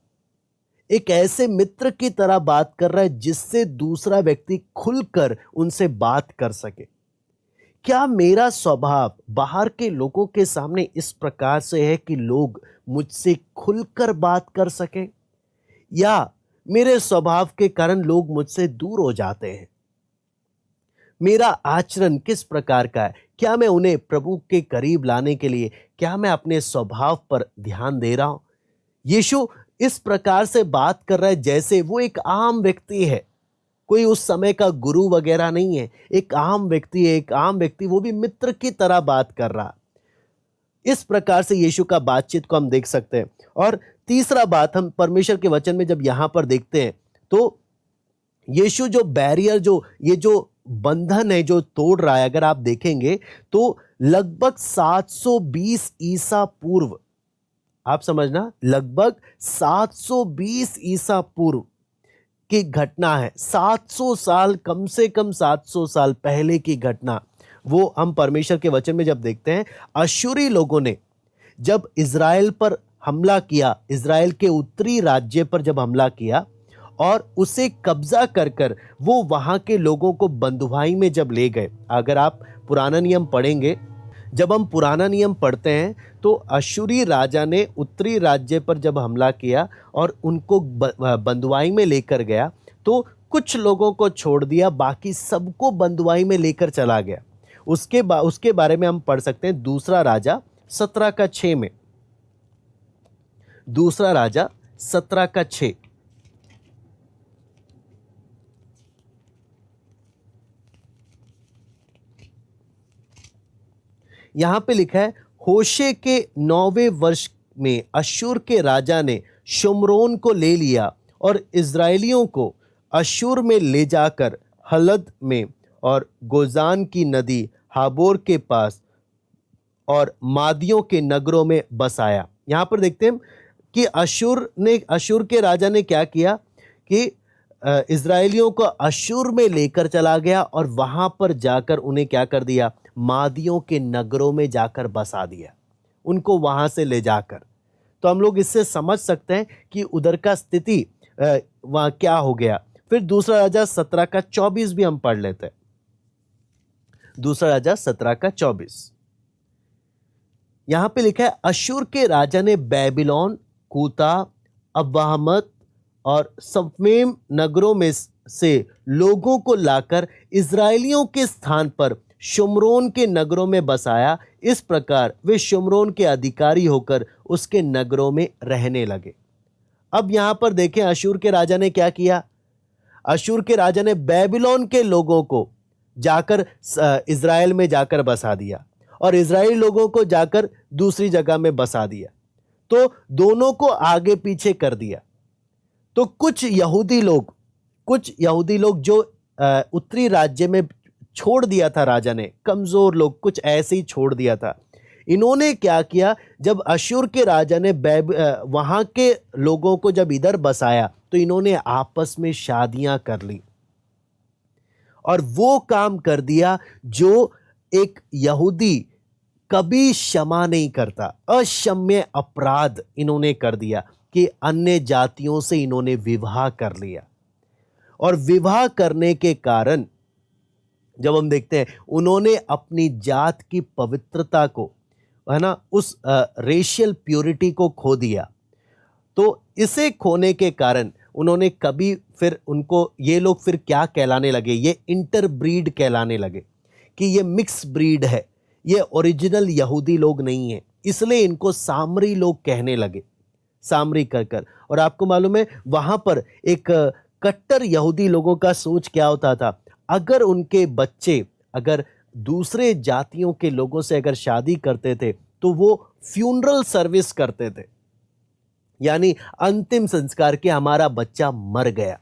एक ऐसे मित्र की तरह बात कर रहा है जिससे दूसरा व्यक्ति खुलकर उनसे बात कर सके। क्या मेरा स्वभाव बाहर के लोगों के सामने इस प्रकार से है कि लोग मुझसे खुलकर बात कर सके, या मेरे स्वभाव के कारण लोग मुझसे दूर हो जाते हैं? मेरा आचरण किस प्रकार का है? क्या मैं उन्हें प्रभु के करीब लाने के लिए, क्या मैं अपने स्वभाव पर ध्यान दे रहा हूं? यीशु इस प्रकार से बात कर रहा है जैसे वो एक आम व्यक्ति है, कोई उस समय का गुरु वगैरह नहीं है, एक आम व्यक्ति है, एक आम व्यक्ति, वो भी मित्र की तरह बात कर रहा। इस प्रकार से यीशु का बातचीत को हम देख सकते हैं। और तीसरा बात, हम परमेश्वर के वचन में जब यहां पर देखते हैं तो यीशु जो बैरियर, ये जो बंधन है जो तोड़ रहा है, अगर आप देखेंगे तो लगभग 720 ईसा पूर्व, आप समझना, लगभग 720 ईसा पूर्व की घटना है। 700 साल, कम से कम 700 साल पहले की घटना, वो हम परमेश्वर के वचन में जब देखते हैं, अश्शूरी लोगों ने जब इज़राइल पर हमला किया, इज़राइल के उत्तरी राज्य पर जब हमला किया और उसे कब्जा कर वो वहां के लोगों को बंधुआई में जब ले गए। अगर आप पुराना नियम पढ़ेंगे, जब हम पुराना नियम पढ़ते हैं तो अश्शूरी राजा ने उत्तरी राज्य पर जब हमला किया और उनको बंधुआई में लेकर गया, तो कुछ लोगों को छोड़ दिया, बाकी सबको बंधुआई में लेकर चला गया। उसके बारे में हम पढ़ सकते हैं दूसरा राजा 17:6 में। दूसरा राजा 17:6। यहां पे लिखा है, होशे के 9वें वर्ष में अश्शूर के राजा ने शुम्रोन को ले लिया और इज़राइलियों को अश्शूर में ले जाकर हलद में और गोजान की नदी हाबोर के पास और मादियों के नगरों में बसाया। यहाँ पर देखते हैं कि अश्शूर के राजा ने क्या किया कि इज़राइलियों को अश्शूर में लेकर चला गया और वहां पर जाकर उन्हें क्या कर दिया, मादियों के नगरों में जाकर बसा दिया, उनको वहां से ले जाकर। तो हम लोग इससे समझ सकते हैं कि उधर का स्थिति वहां क्या हो गया। फिर दूसरा राजा 17:24 भी हम पढ़ लेते हैं। दूसरा राजा 17:24, यहां पे लिखा है, अश्शूर के राजा ने बेबीलोन, कूता, अब्बाहमत और सफमेम नगरों में से लोगों को लाकर इज़राइलियों के स्थान पर शुम्रोन के नगरों में बसाया। इस प्रकार वे शुम्रोन के अधिकारी होकर उसके नगरों में रहने लगे। अब यहां पर देखें, अश्शूर के राजा ने क्या किया। अश्शूर के राजा ने बेबीलोन के लोगों को जाकर इज़राइल में जाकर बसा दिया और इज़राइल लोगों को जाकर दूसरी जगह में बसा दिया। तो दोनों को आगे पीछे कर दिया। तो कुछ यहूदी लोग जो उत्तरी राज्य में छोड़ दिया था राजा ने, कमजोर लोग कुछ ऐसे ही छोड़ दिया था। इन्होंने क्या किया, जब अश्शूर के राजा ने वहां के लोगों को जब इधर बसाया तो इन्होंने आपस में शादियां कर ली और वो काम कर दिया जो एक यहूदी कभी क्षमा नहीं करता। अक्षम्य अपराध इन्होंने कर दिया कि अन्य जातियों से इन्होंने विवाह कर लिया। और विवाह करने के कारण जब हम देखते हैं, उन्होंने अपनी जात की पवित्रता को, है ना, उस रेशियल प्योरिटी को खो दिया। तो इसे खोने के कारण उन्होंने कभी फिर उनको ये लोग फिर क्या कहलाने लगे, ये इंटरब्रीड कहलाने लगे कि ये मिक्स ब्रीड है, ये ओरिजिनल यहूदी लोग नहीं है, इसलिए इनको सामरी लोग कहने लगे, सामरी कर कर। और आपको मालूम है वहां पर एक कट्टर यहूदी लोगों का सोच क्या होता था, अगर उनके बच्चे अगर दूसरे जातियों के लोगों से अगर शादी करते थे तो वो फ्यूनरल सर्विस करते थे, यानी अंतिम संस्कार के हमारा बच्चा मर गया,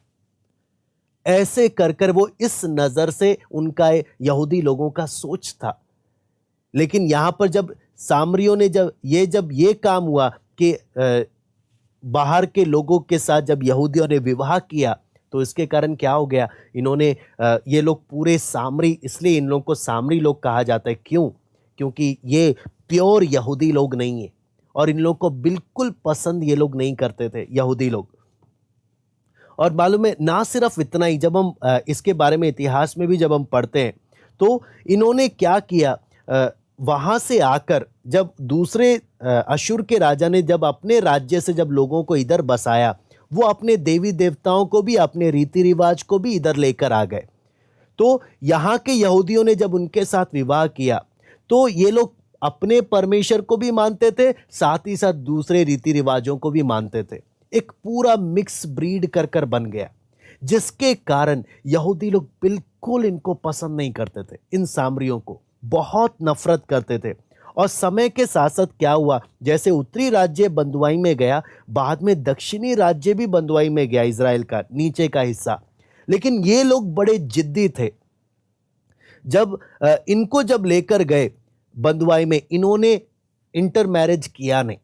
ऐसे कर कर वो इस नजर से उनका यहूदी लोगों का सोच था। लेकिन यहां पर जब सामरियों ने जब ये काम हुआ कि बाहर के लोगों के साथ जब यहूदियों ने विवाह किया, तो इसके कारण क्या हो गया, इन्होंने ये लोग पूरे सामरी, इसलिए इन लोगों को सामरी लोग कहा जाता है। क्यों? क्योंकि ये प्योर यहूदी लोग नहीं है और इन लोगों को बिल्कुल पसंद ये लोग नहीं करते थे यहूदी लोग। और मालूम है ना, सिर्फ इतना ही, जब हम इसके बारे में इतिहास में भी जब हम पढ़ते हैं तो इन्होंने क्या किया, वहां से आकर जब दूसरे अशुर के राजा ने जब अपने राज्य से जब लोगों को इधर बसाया, वो अपने देवी देवताओं को भी, अपने रीति रिवाज को भी इधर लेकर आ गए। तो यहाँ के यहूदियों ने जब उनके साथ विवाह किया तो ये लोग अपने परमेश्वर को भी मानते थे, साथ ही साथ दूसरे रीति रिवाजों को भी मानते थे। एक पूरा मिक्स ब्रीड कर कर बन गया, जिसके कारण यहूदी लोग बिल्कुल इनको पसंद नहीं करते थे, इन सामरियों को बहुत नफरत करते थे। और समय के साथ साथ क्या हुआ, जैसे उत्तरी राज्य बंधुआई में गया, बाद में दक्षिणी राज्य भी बंधुआई में गया, इजराइल का नीचे का हिस्सा। लेकिन ये लोग बड़े जिद्दी थे, जब इनको जब लेकर गए बंधुआई में, इन्होंने इंटर मैरिज किया नहीं,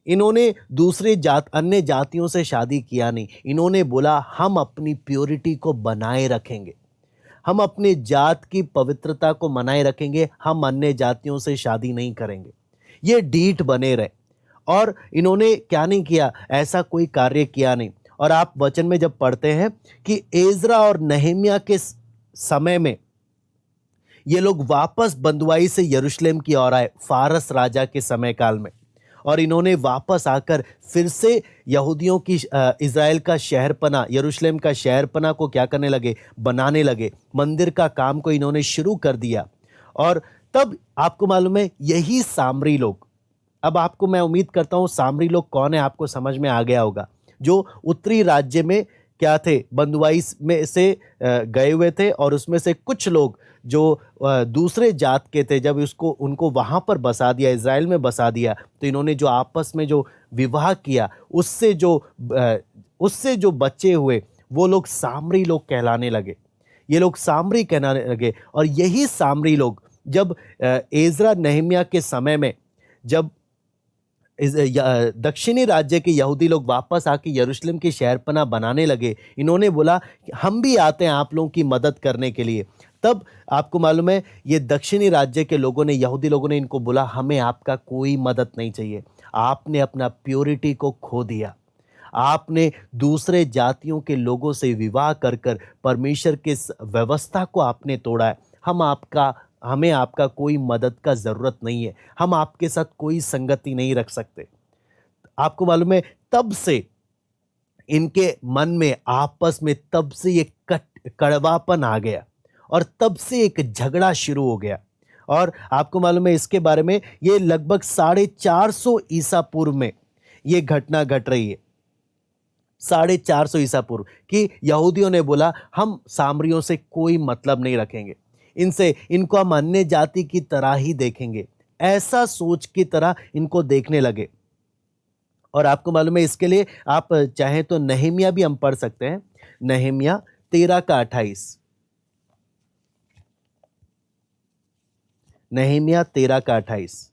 इन्होंने दूसरे अन्य जातियों से शादी किया नहीं। इन्होंने बोला हम अपनी प्योरिटी को बनाए रखेंगे, हम अपने जात की पवित्रता को बनाए रखेंगे, हम अन्य जातियों से शादी नहीं करेंगे। ये ढीठ बने रहे और इन्होंने क्या नहीं किया, ऐसा कोई कार्य किया नहीं। और आप वचन में जब पढ़ते हैं कि एजरा और नहम्याह के समय में ये लोग वापस बंधुआई से यरूशलेम की ओर आए, फारस राजा के समय काल में, और इन्होंने वापस आकर फिर से यहूदियों की इज़राइल का शहरपना, यरूशलेम का शहरपना को क्या करने लगे, बनाने लगे। मंदिर का काम को इन्होंने शुरू कर दिया। और तब आपको मालूम है यही सामरी लोग, अब आपको मैं उम्मीद करता हूँ सामरी लोग कौन है आपको समझ में आ गया होगा, जो उत्तरी राज्य में क्या थे, बंधुआई में से गए हुए थे, और उसमें से कुछ लोग जो दूसरे जात के थे, जब उनको वहाँ पर बसा दिया, इज़राइल में बसा दिया, तो इन्होंने जो आपस में जो विवाह किया, उससे जो बच्चे हुए वो लोग सामरी लोग कहलाने लगे, ये लोग सामरी कहलाने लगे। और यही सामरी लोग जब एजरा नहम्याह के समय में जब दक्षिणी राज्य के यहूदी लोग वापस आके यरूशलेम की शहरपना बनाने लगे, इन्होंने बोला हम भी आते हैं आप लोगों की मदद करने के लिए। तब आपको मालूम है ये दक्षिणी राज्य के लोगों ने, यहूदी लोगों ने इनको बोला हमें आपका कोई मदद नहीं चाहिए, आपने अपना प्योरिटी को खो दिया, आपने दूसरे जातियों के लोगों से विवाह कर कर परमेश्वर के व्यवस्था को आपने तोड़ा है, हमें आपका कोई मदद का ज़रूरत नहीं है, हम आपके साथ कोई संगति नहीं रख सकते। आपको मालूम है तब से इनके मन में आपस में तब से ये कड़वापन आ गया और तब से एक झगड़ा शुरू हो गया। और आपको मालूम है इसके बारे में, ये लगभग 450 ईसा पूर्व में ये घटना घट रही है, 450 ईसा पूर्व, कि यहूदियों ने बोला हम सामरियों से कोई मतलब नहीं रखेंगे, इनको हम अन्य जाति की तरह ही देखेंगे, ऐसा सोच की तरह इनको देखने लगे। और आपको मालूम है इसके लिए आप चाहें तो नहम्याह भी हम पढ़ सकते हैं, नहम्याह 13 का 28, नहम्याह 13 का 28।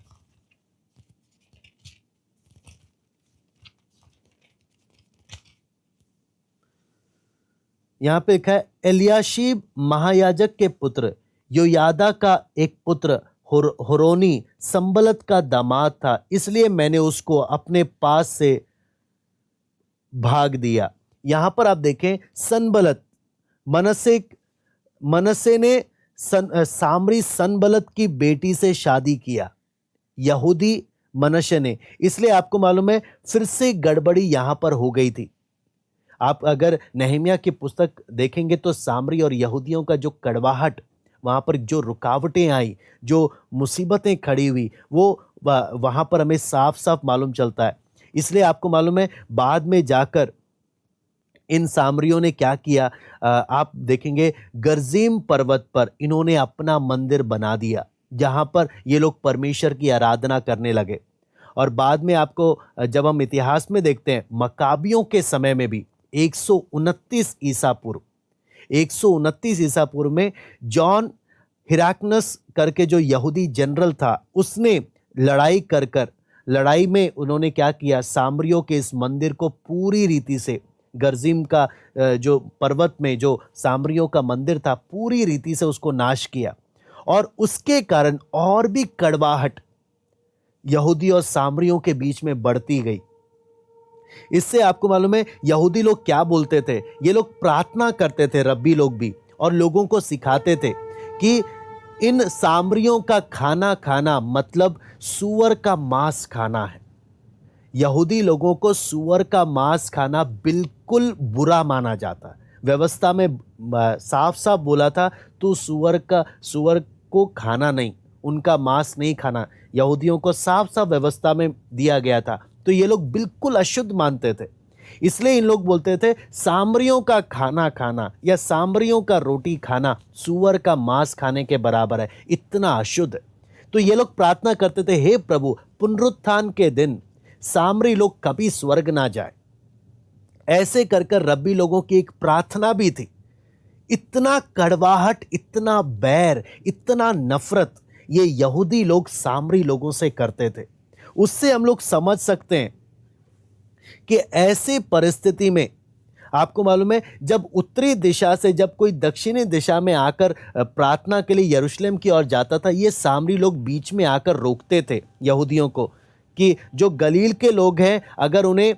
यहां पे लिखा है, एलियाशीब महायाजक के पुत्र योयादा का एक पुत्र होरोनी संबलत का दामाद था, इसलिए मैंने उसको अपने पास से भाग दिया। यहां पर आप देखें सनबलत, मनसे ने सामरी सनबलत की बेटी से शादी किया, यहूदी मनश्शे ने, इसलिए आपको मालूम है फिर से गड़बड़ी यहां पर हो गई थी। आप अगर नहम्याह की पुस्तक देखेंगे तो सामरी और यहूदियों का जो कड़वाहट, वहाँ पर जो रुकावटें आई, जो मुसीबतें खड़ी हुई, वो वहाँ पर हमें साफ-साफ मालूम चलता है। इसलिए आपको मालूम है बाद में जाकर इन सामरियों ने क्या किया, आप देखेंगे गर्जीम पर्वत पर इन्होंने अपना मंदिर बना दिया, जहाँ पर ये लोग परमेश्वर की आराधना करने लगे। और बाद में आपको जब हम इतिहास में देखते हैं मकाबियों के समय में भी 129 ईसा पूर्व 129 ईसा पूर्व में जॉन हिराकनस करके जो यहूदी जनरल था, उसने लड़ाई में उन्होंने क्या किया, सामरियों के इस मंदिर को पूरी रीति से, गर्जिम का जो पर्वत में जो सामरियों का मंदिर था, पूरी रीति से उसको नाश किया। और उसके कारण और भी कड़वाहट यहूदी और सामरियों के बीच में बढ़ती गई। इससे आपको मालूम है यहूदी लोग क्या बोलते थे, ये लोग प्रार्थना करते थे, रब्बी लोग भी, और लोगों को सिखाते थे कि इन सामरियों का खाना खाना मतलब सूअर का मांस खाना है। यहूदी लोगों को सूअर का मांस खाना बिल्कुल बुरा माना जाता है। व्यवस्था में साफ साफ बोला था, तू सूअर को खाना नहीं, उनका मांस नहीं खाना, यहूदियों को साफ साफ व्यवस्था में दिया गया था। तो ये लोग बिल्कुल अशुद्ध मानते थे। इसलिए इन लोग बोलते थे सामरियों का खाना खाना या सामरियों का रोटी खाना सूअर का मांस खाने के बराबर है, इतना अशुद्ध। तो ये लोग प्रार्थना करते थे, हे प्रभु, पुनरुत्थान के दिन सामरी लोग कभी स्वर्ग ना जाए। ऐसे कर कर रब्बी लोगों की एक प्रार्थना भी थी। इतना कड़वाहट, इतना बैर, इतना नफरत ये यहूदी लोग सामरी लोगों से करते थे। उससे हम लोग समझ सकते हैं कि ऐसी परिस्थिति में आपको मालूम है जब उत्तरी दिशा से जब कोई दक्षिणी दिशा में आकर प्रार्थना के लिए यरूशलेम की ओर जाता था, ये सामरी लोग बीच में आकर रोकते थे यहूदियों को कि जो गलील के लोग हैं, अगर उन्हें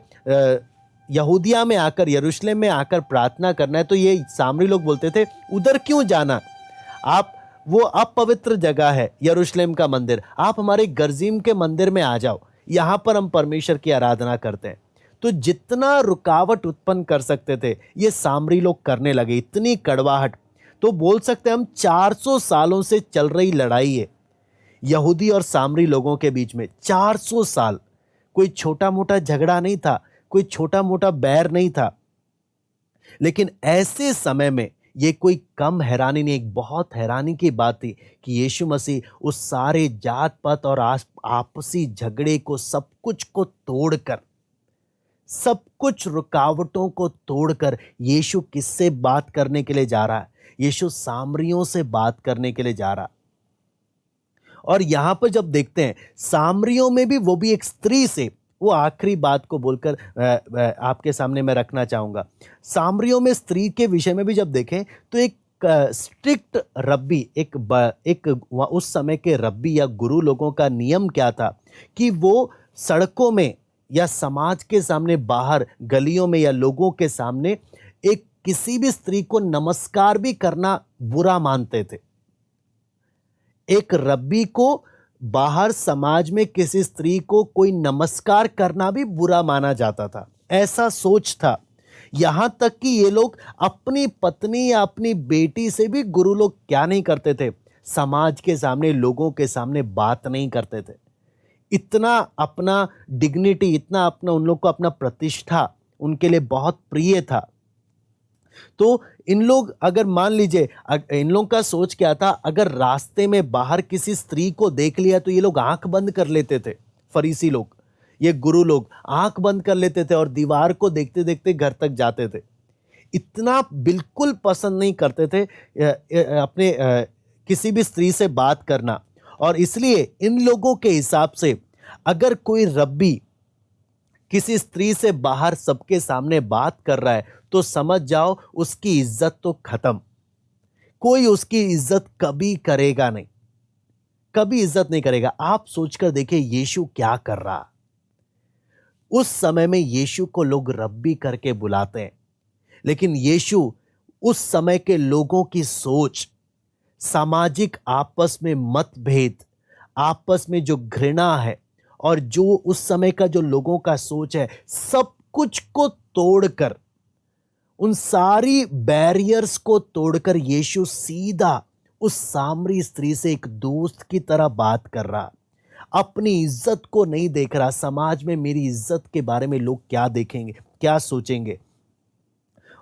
यहूदिया में आकर, यरूशलेम में आकर प्रार्थना करना है तो ये सामरी लोग बोलते थे उधर क्यों जाना, आप, वो अपवित्र जगह है यरूशलेम का मंदिर, आप हमारे गर्जीम के मंदिर में आ जाओ, यहाँ पर हम परमेश्वर की आराधना करते हैं। तो जितना रुकावट उत्पन्न कर सकते थे ये सामरी लोग करने लगे, इतनी कड़वाहट। तो बोल सकते हैं हम 400 सालों से चल रही लड़ाई है यहूदी और सामरी लोगों के बीच में। 400 साल, कोई छोटा मोटा झगड़ा नहीं था, कोई छोटा मोटा बैर नहीं था। लेकिन ऐसे समय में ये कोई कम हैरानी नहीं, एक बहुत हैरानी की बात थी कि यीशु मसीह उस सारे जात पात और आपसी झगड़े को, सब कुछ को तोड़कर, सब कुछ रुकावटों को तोड़कर यीशु किससे बात करने के लिए जा रहा है? यीशु सामरियों से बात करने के लिए जा रहा। और यहां पर जब देखते हैं सामरियों में भी, वो भी एक स्त्री से, वो आखिरी बात को बोलकर आपके सामने मैं रखना चाहूंगा। सामरियों में स्त्री के विषय में भी जब देखें तो एक स्ट्रिक्ट रब्बी, एक उस समय के रब्बी या गुरु लोगों का नियम क्या था कि वो सड़कों में या समाज के सामने, बाहर गलियों में या लोगों के सामने एक किसी भी स्त्री को नमस्कार भी करना बुरा मानते थे। एक रब्बी को बाहर समाज में किसी स्त्री को कोई नमस्कार करना भी बुरा माना जाता था, ऐसा सोच था। यहां तक कि ये लोग अपनी पत्नी या अपनी बेटी से भी गुरु लोग क्या नहीं करते थे, समाज के सामने, लोगों के सामने बात नहीं करते थे। इतना अपना डिग्निटी, इतना अपना, उन लोग को अपना प्रतिष्ठा उनके लिए बहुत प्रिय था। तो इन लोग, अगर मान लीजिए, इन लोगों का सोच क्या था, अगर रास्ते में बाहर किसी स्त्री को देख लिया तो ये लोग आंख बंद कर लेते थे। फरीसी लोग, ये गुरु लोग आंख बंद कर लेते थे और दीवार को देखते देखते घर तक जाते थे। इतना बिल्कुल पसंद नहीं करते थे अपने किसी भी स्त्री से बात करना। और इसलिए इन लोगों के हिसाब से अगर कोई रब्बी किसी स्त्री से बाहर सबके सामने बात कर रहा है तो समझ जाओ उसकी इज्जत तो खत्म, कोई उसकी इज्जत कभी करेगा नहीं, कभी इज्जत नहीं करेगा। आप सोचकर देखिए यीशु क्या कर रहा। उस समय में यीशु को लोग रब्बी करके बुलाते हैं, लेकिन यीशु उस समय के लोगों की सोच, सामाजिक आपस में मतभेद, आपस में जो घृणा है और जो उस समय का जो लोगों का सोच है, सब कुछ को तोड़कर उन सारी बैरियर्स को तोड़कर यीशु सीधा उस सामरी स्त्री से एक दोस्त की तरह बात कर रहा। अपनी इज्जत को नहीं देख रहा, समाज में मेरी इज्जत के बारे में लोग क्या देखेंगे, क्या सोचेंगे।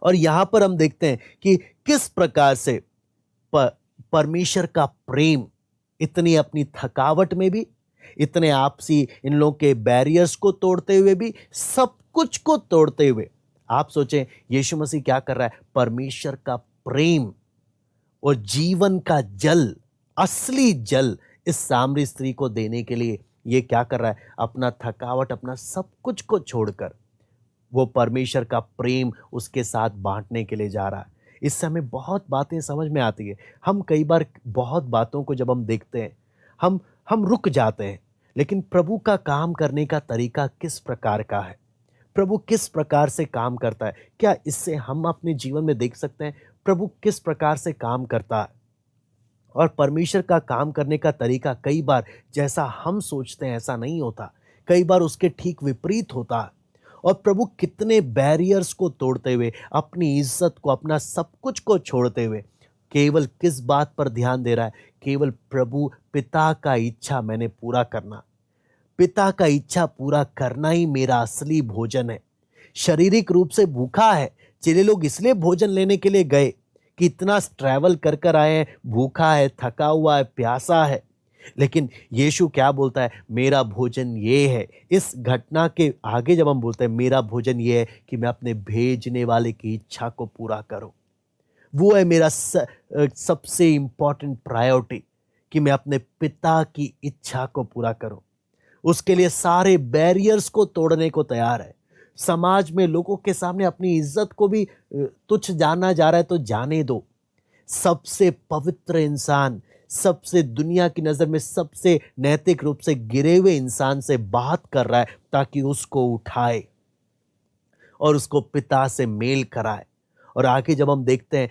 और यहां पर हम देखते हैं कि किस प्रकार से परमेश्वर का प्रेम इतनी अपनी थकावट में भी, इतने आपसी इन लोगों के बैरियर्स को तोड़ते हुए भी, सब कुछ को तोड़ते हुए, आप सोचें यीशु मसीह क्या कर रहा है। परमेश्वर का प्रेम और जीवन का जल, असली जल इस सामरी स्त्री को देने के लिए ये क्या कर रहा है, अपना थकावट, अपना सब कुछ को छोड़कर वो परमेश्वर का प्रेम उसके साथ बांटने के लिए जा रहा है। इससे हमें बहुत बातें समझ में आती है। हम कई बार बहुत बातों को जब हम देखते हैं, हम रुक जाते हैं। लेकिन प्रभु का काम करने का तरीका किस प्रकार का है, प्रभु किस प्रकार से काम करता है, क्या इससे हम अपने जीवन में देख सकते हैं प्रभु किस प्रकार से काम करता है। और परमेश्वर का काम करने का तरीका कई बार जैसा हम सोचते हैं ऐसा नहीं होता, कई बार उसके ठीक विपरीत होता है। और प्रभु कितने बैरियर्स को तोड़ते हुए, अपनी इज्जत को, अपना सब कुछ को छोड़ते हुए केवल किस बात पर ध्यान दे रहा है, केवल प्रभु पिता का इच्छा मैंने पूरा करना, पिता का इच्छा पूरा करना ही मेरा असली भोजन है। शारीरिक रूप से भूखा है, चेले लोग इसलिए भोजन लेने के लिए गए कि इतना ट्रैवल कर कर आए हैं, भूखा है, थका हुआ है, प्यासा है। लेकिन यीशु क्या बोलता है, मेरा भोजन ये है। इस घटना के आगे जब हम बोलते हैं मेरा भोजन ये है कि मैं अपने भेजने वाले की इच्छा को पूरा करूं, वो है मेरा सबसे इंपॉर्टेंट प्रायोरिटी, कि मैं अपने पिता की इच्छा को पूरा करूं। उसके लिए सारे बैरियर्स को तोड़ने को तैयार है। समाज में लोगों के सामने अपनी इज्जत को भी तुच्छ जाना जा रहा है तो जाने दो। सबसे पवित्र इंसान, सबसे दुनिया की नज़र में सबसे नैतिक रूप से गिरे हुए इंसान से बात कर रहा है ताकि उसको उठाए और उसको पिता से मेल कराए। और आगे जब हम देखते हैं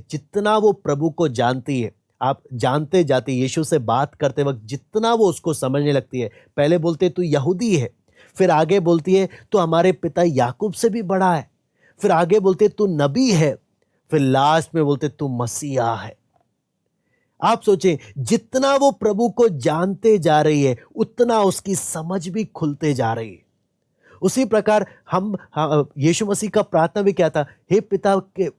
जितना वो प्रभु को जानती है, आप जानते जाते यीशु से बात करते वक्त जितना वो उसको समझने लगती है। पहले बोलते तू यहूदी है, फिर आगे बोलती है तू हमारे पिता याकूब से भी बड़ा है, फिर आगे बोलते तू नबी है, फिर लास्ट में बोलते तू मसीहा है। आप सोचें, जितना वो प्रभु को जानते जा रही है उतना उसकी समझ भी खुलते जा रही है। उसी प्रकार हम यीशु मसीह का प्रार्थना भी क्या था, हे पिता के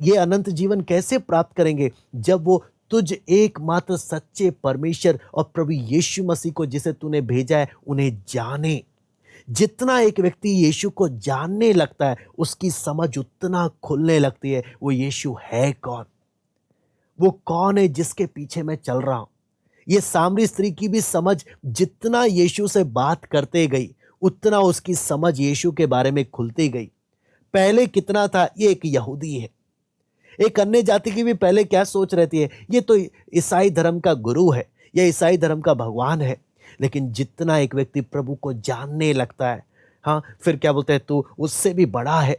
ये अनंत जीवन कैसे प्राप्त करेंगे, जब वो तुझ एकमात्र सच्चे परमेश्वर और प्रभु यीशु मसीह को जिसे तूने भेजा है उन्हें जाने। जितना एक व्यक्ति यीशु को जानने लगता है उसकी समझ उतना खुलने लगती है, वो यीशु है कौन, वो कौन है जिसके पीछे मैं चल रहा हूं। ये सामरी स्त्री की भी समझ जितना यीशु से बात करते गई उतना उसकी समझ यीशु के बारे में खुलती गई। पहले कितना था, ये एक यहूदी है, एक अन्य जाति की भी पहले क्या सोच रहती है, ये तो ईसाई धर्म का गुरु है या ईसाई धर्म का भगवान है। लेकिन जितना एक व्यक्ति प्रभु को जानने लगता है, हाँ, फिर क्या बोलते हैं, तू उससे भी बड़ा है,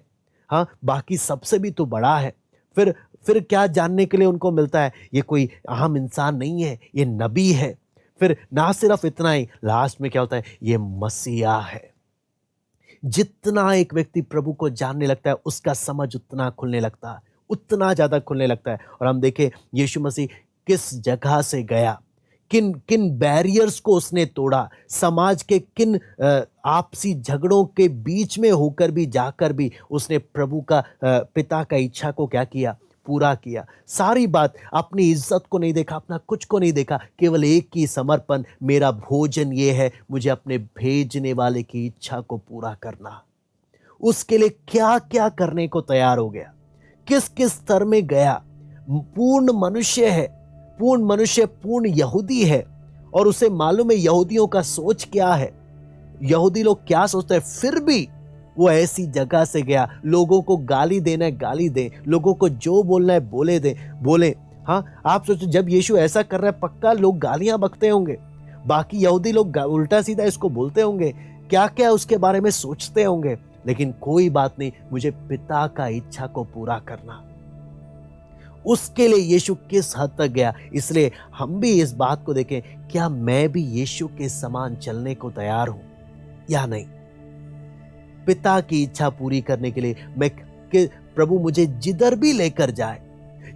हाँ, बाकी सबसे भी तू बड़ा है। फिर क्या जानने के लिए उनको मिलता है, ये कोई आम इंसान नहीं है, ये नबी है। फिर ना सिर्फ इतना ही, लास्ट में क्या होता है, ये मसीहा है। जितना एक व्यक्ति प्रभु को जानने लगता है उसका समझ उतना खुलने लगता है, उतना ज्यादा खुलने लगता है। और हम देखें यीशु मसीह किस जगह से गया, किन किन बैरियर्स को उसने तोड़ा, समाज के किन आपसी झगड़ों के बीच में होकर भी जाकर भी उसने प्रभु का पिता का इच्छा को क्या किया, पूरा किया। सारी बात, अपनी इज्जत को नहीं देखा, अपना कुछ को नहीं देखा, केवल एक ही समर्पण, मेरा भोजन ये है, मुझे अपने भेजने वाले की इच्छा को पूरा करना। उसके लिए क्या क्या करने को तैयार हो गया, किस किस स्तर में गया। पूर्ण मनुष्य है, पूर्ण मनुष्य, पूर्ण यहूदी है, और उसे मालूम है यहूदियों का सोच क्या है, यहूदी लोग क्या सोचते हैं। फिर भी वो ऐसी जगह से गया, लोगों को गाली देना है गाली दे, लोगों को जो बोलना है बोले। हाँ, आप सोचो जब यीशु ऐसा कर रहा है पक्का लोग गालियां बकते होंगे, बाकी यहूदी लोग उल्टा सीधा इसको बोलते होंगे, क्या क्या उसके बारे में सोचते होंगे। लेकिन कोई बात नहीं, मुझे पिता का इच्छा को पूरा करना, उसके लिए यीशु किस हद तक गया। इसलिए हम भी इस बात को देखें, क्या मैं भी यीशु के समान चलने को तैयार हूं या नहीं। पिता की इच्छा पूरी करने के लिए मैं प्रभु मुझे जिधर भी लेकर जाए,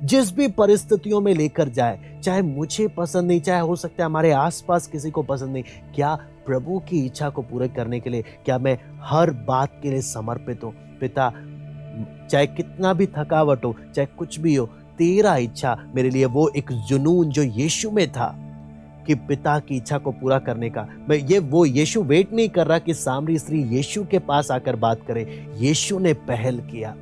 जिस भी परिस्थितियों में लेकर जाए, चाहे मुझे पसंद नहीं, चाहे हो सकता है हमारे आसपास किसी को पसंद नहीं, क्या प्रभु की इच्छा को पूरे करने के लिए क्या मैं हर बात के लिए समर्पित हूँ। पिता, चाहे कितना भी थकावट हो, चाहे कुछ भी हो, तेरा इच्छा मेरे लिए वो एक जुनून जो यीशु में था कि पिता की इच्छा को पूरा करने का, वो यीशु वेट नहीं कर रहा कि सामरी स्त्री यीशु के पास आकर बात करे, यीशु ने पहल किया।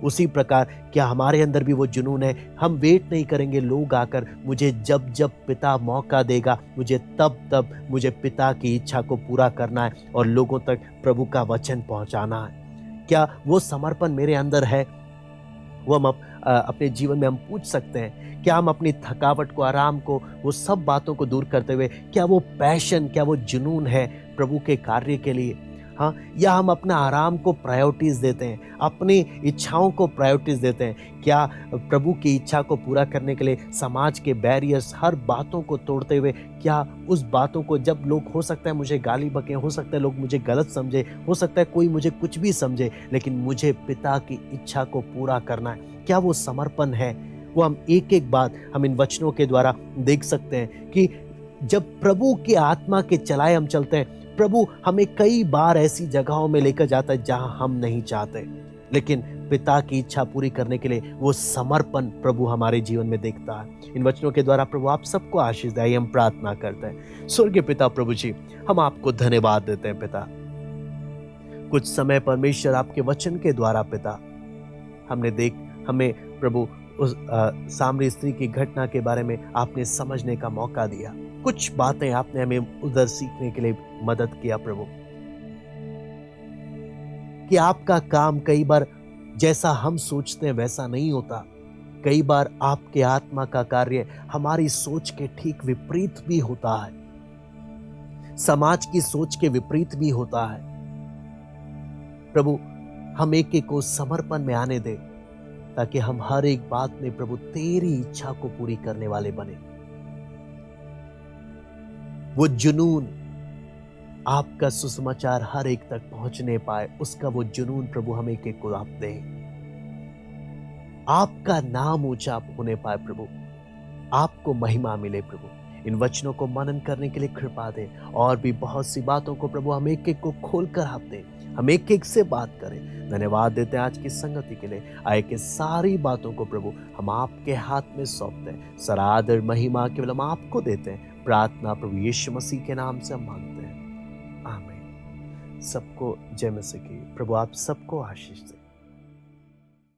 उसी प्रकार क्या हमारे अंदर भी वो जुनून है, हम वेट नहीं करेंगे लोग आकर, मुझे जब जब पिता मौका देगा, मुझे तब तब मुझे पिता की इच्छा को पूरा करना है और लोगों तक प्रभु का वचन पहुंचाना है। क्या वो समर्पण मेरे अंदर है? वो हम अपने जीवन में हम पूछ सकते हैं। क्या हम अपनी थकावट को, आराम को, वो सब बातों को दूर करते हुए, क्या वो पैशन, क्या वो जुनून है प्रभु के कार्य के लिए? हाँ, या हम अपना आराम को प्रायोरिटीज देते हैं, अपनी इच्छाओं को प्रायोरिटीज देते हैं? क्या प्रभु की इच्छा को पूरा करने के लिए समाज के बैरियर्स, हर बातों को तोड़ते हुए, क्या उस बातों को, जब लोग, हो सकता है मुझे गाली बकें, हो सकता है लोग मुझे गलत समझे, हो सकता है कोई मुझे कुछ भी समझे, लेकिन मुझे पिता की इच्छा को पूरा करना है, क्या वो समर्पण है? वो हम एक एक बात हम इन वचनों के द्वारा देख सकते हैं कि जब प्रभु की आत्मा के चलाए हम चलते हैं, प्रभु हमें कई बार ऐसी जगहों में लेकर जाता है जहां हम नहीं चाहते, लेकिन पिता की इच्छा पूरी करने के लिए वो समर्पण प्रभु हमारे जीवन में देखता है। इन वचनों के द्वारा प्रभु आप सबको आशीष दे, हम प्रार्थना करते हैं। स्वर्गीय पिता प्रभु जी, हम आपको धन्यवाद देते हैं पिता। कुछ समय परमेश्वर आपके वचन के द्वारा पिता हमें प्रभु उस सामरी स्त्री की घटना के बारे में आपने समझने का मौका दिया। कुछ बातें आपने हमें उधर सीखने के लिए मदद किया प्रभु, कि आपका काम कई बार जैसा हम सोचते हैं वैसा नहीं होता। कई बार आपके आत्मा का कार्य हमारी सोच के ठीक विपरीत भी होता है, समाज की सोच के विपरीत भी होता है। प्रभु हम एक एक को समर्पण में आने दे, ताकि हम हर एक बात में प्रभु तेरी इच्छा को पूरी करने वाले बने। वो जुनून, आपका सुसमाचार हर एक तक पहुंचने पाए, उसका वो जुनून प्रभु हम एक एक को आप दे। आपका नाम ऊंचा होने पाए प्रभु, आपको महिमा मिले प्रभु। इन वचनों को मनन करने के लिए कृपा दे, और भी बहुत सी बातों को प्रभु हम एक एक को खोलकर आप दे, हम एक एक से बात करें। धन्यवाद देते हैं आज की संगति के लिए। आए के सारी बातों को प्रभु हम आपके हाथ में सौंपते हैं। सरादर महिमा केवल हम आपको देते हैं। प्रार्थना प्रभु यीशु मसीह के नाम से हम मांगते हैं, आमीन। सबको जय मसीह की। प्रभु आप सबको आशीष दे।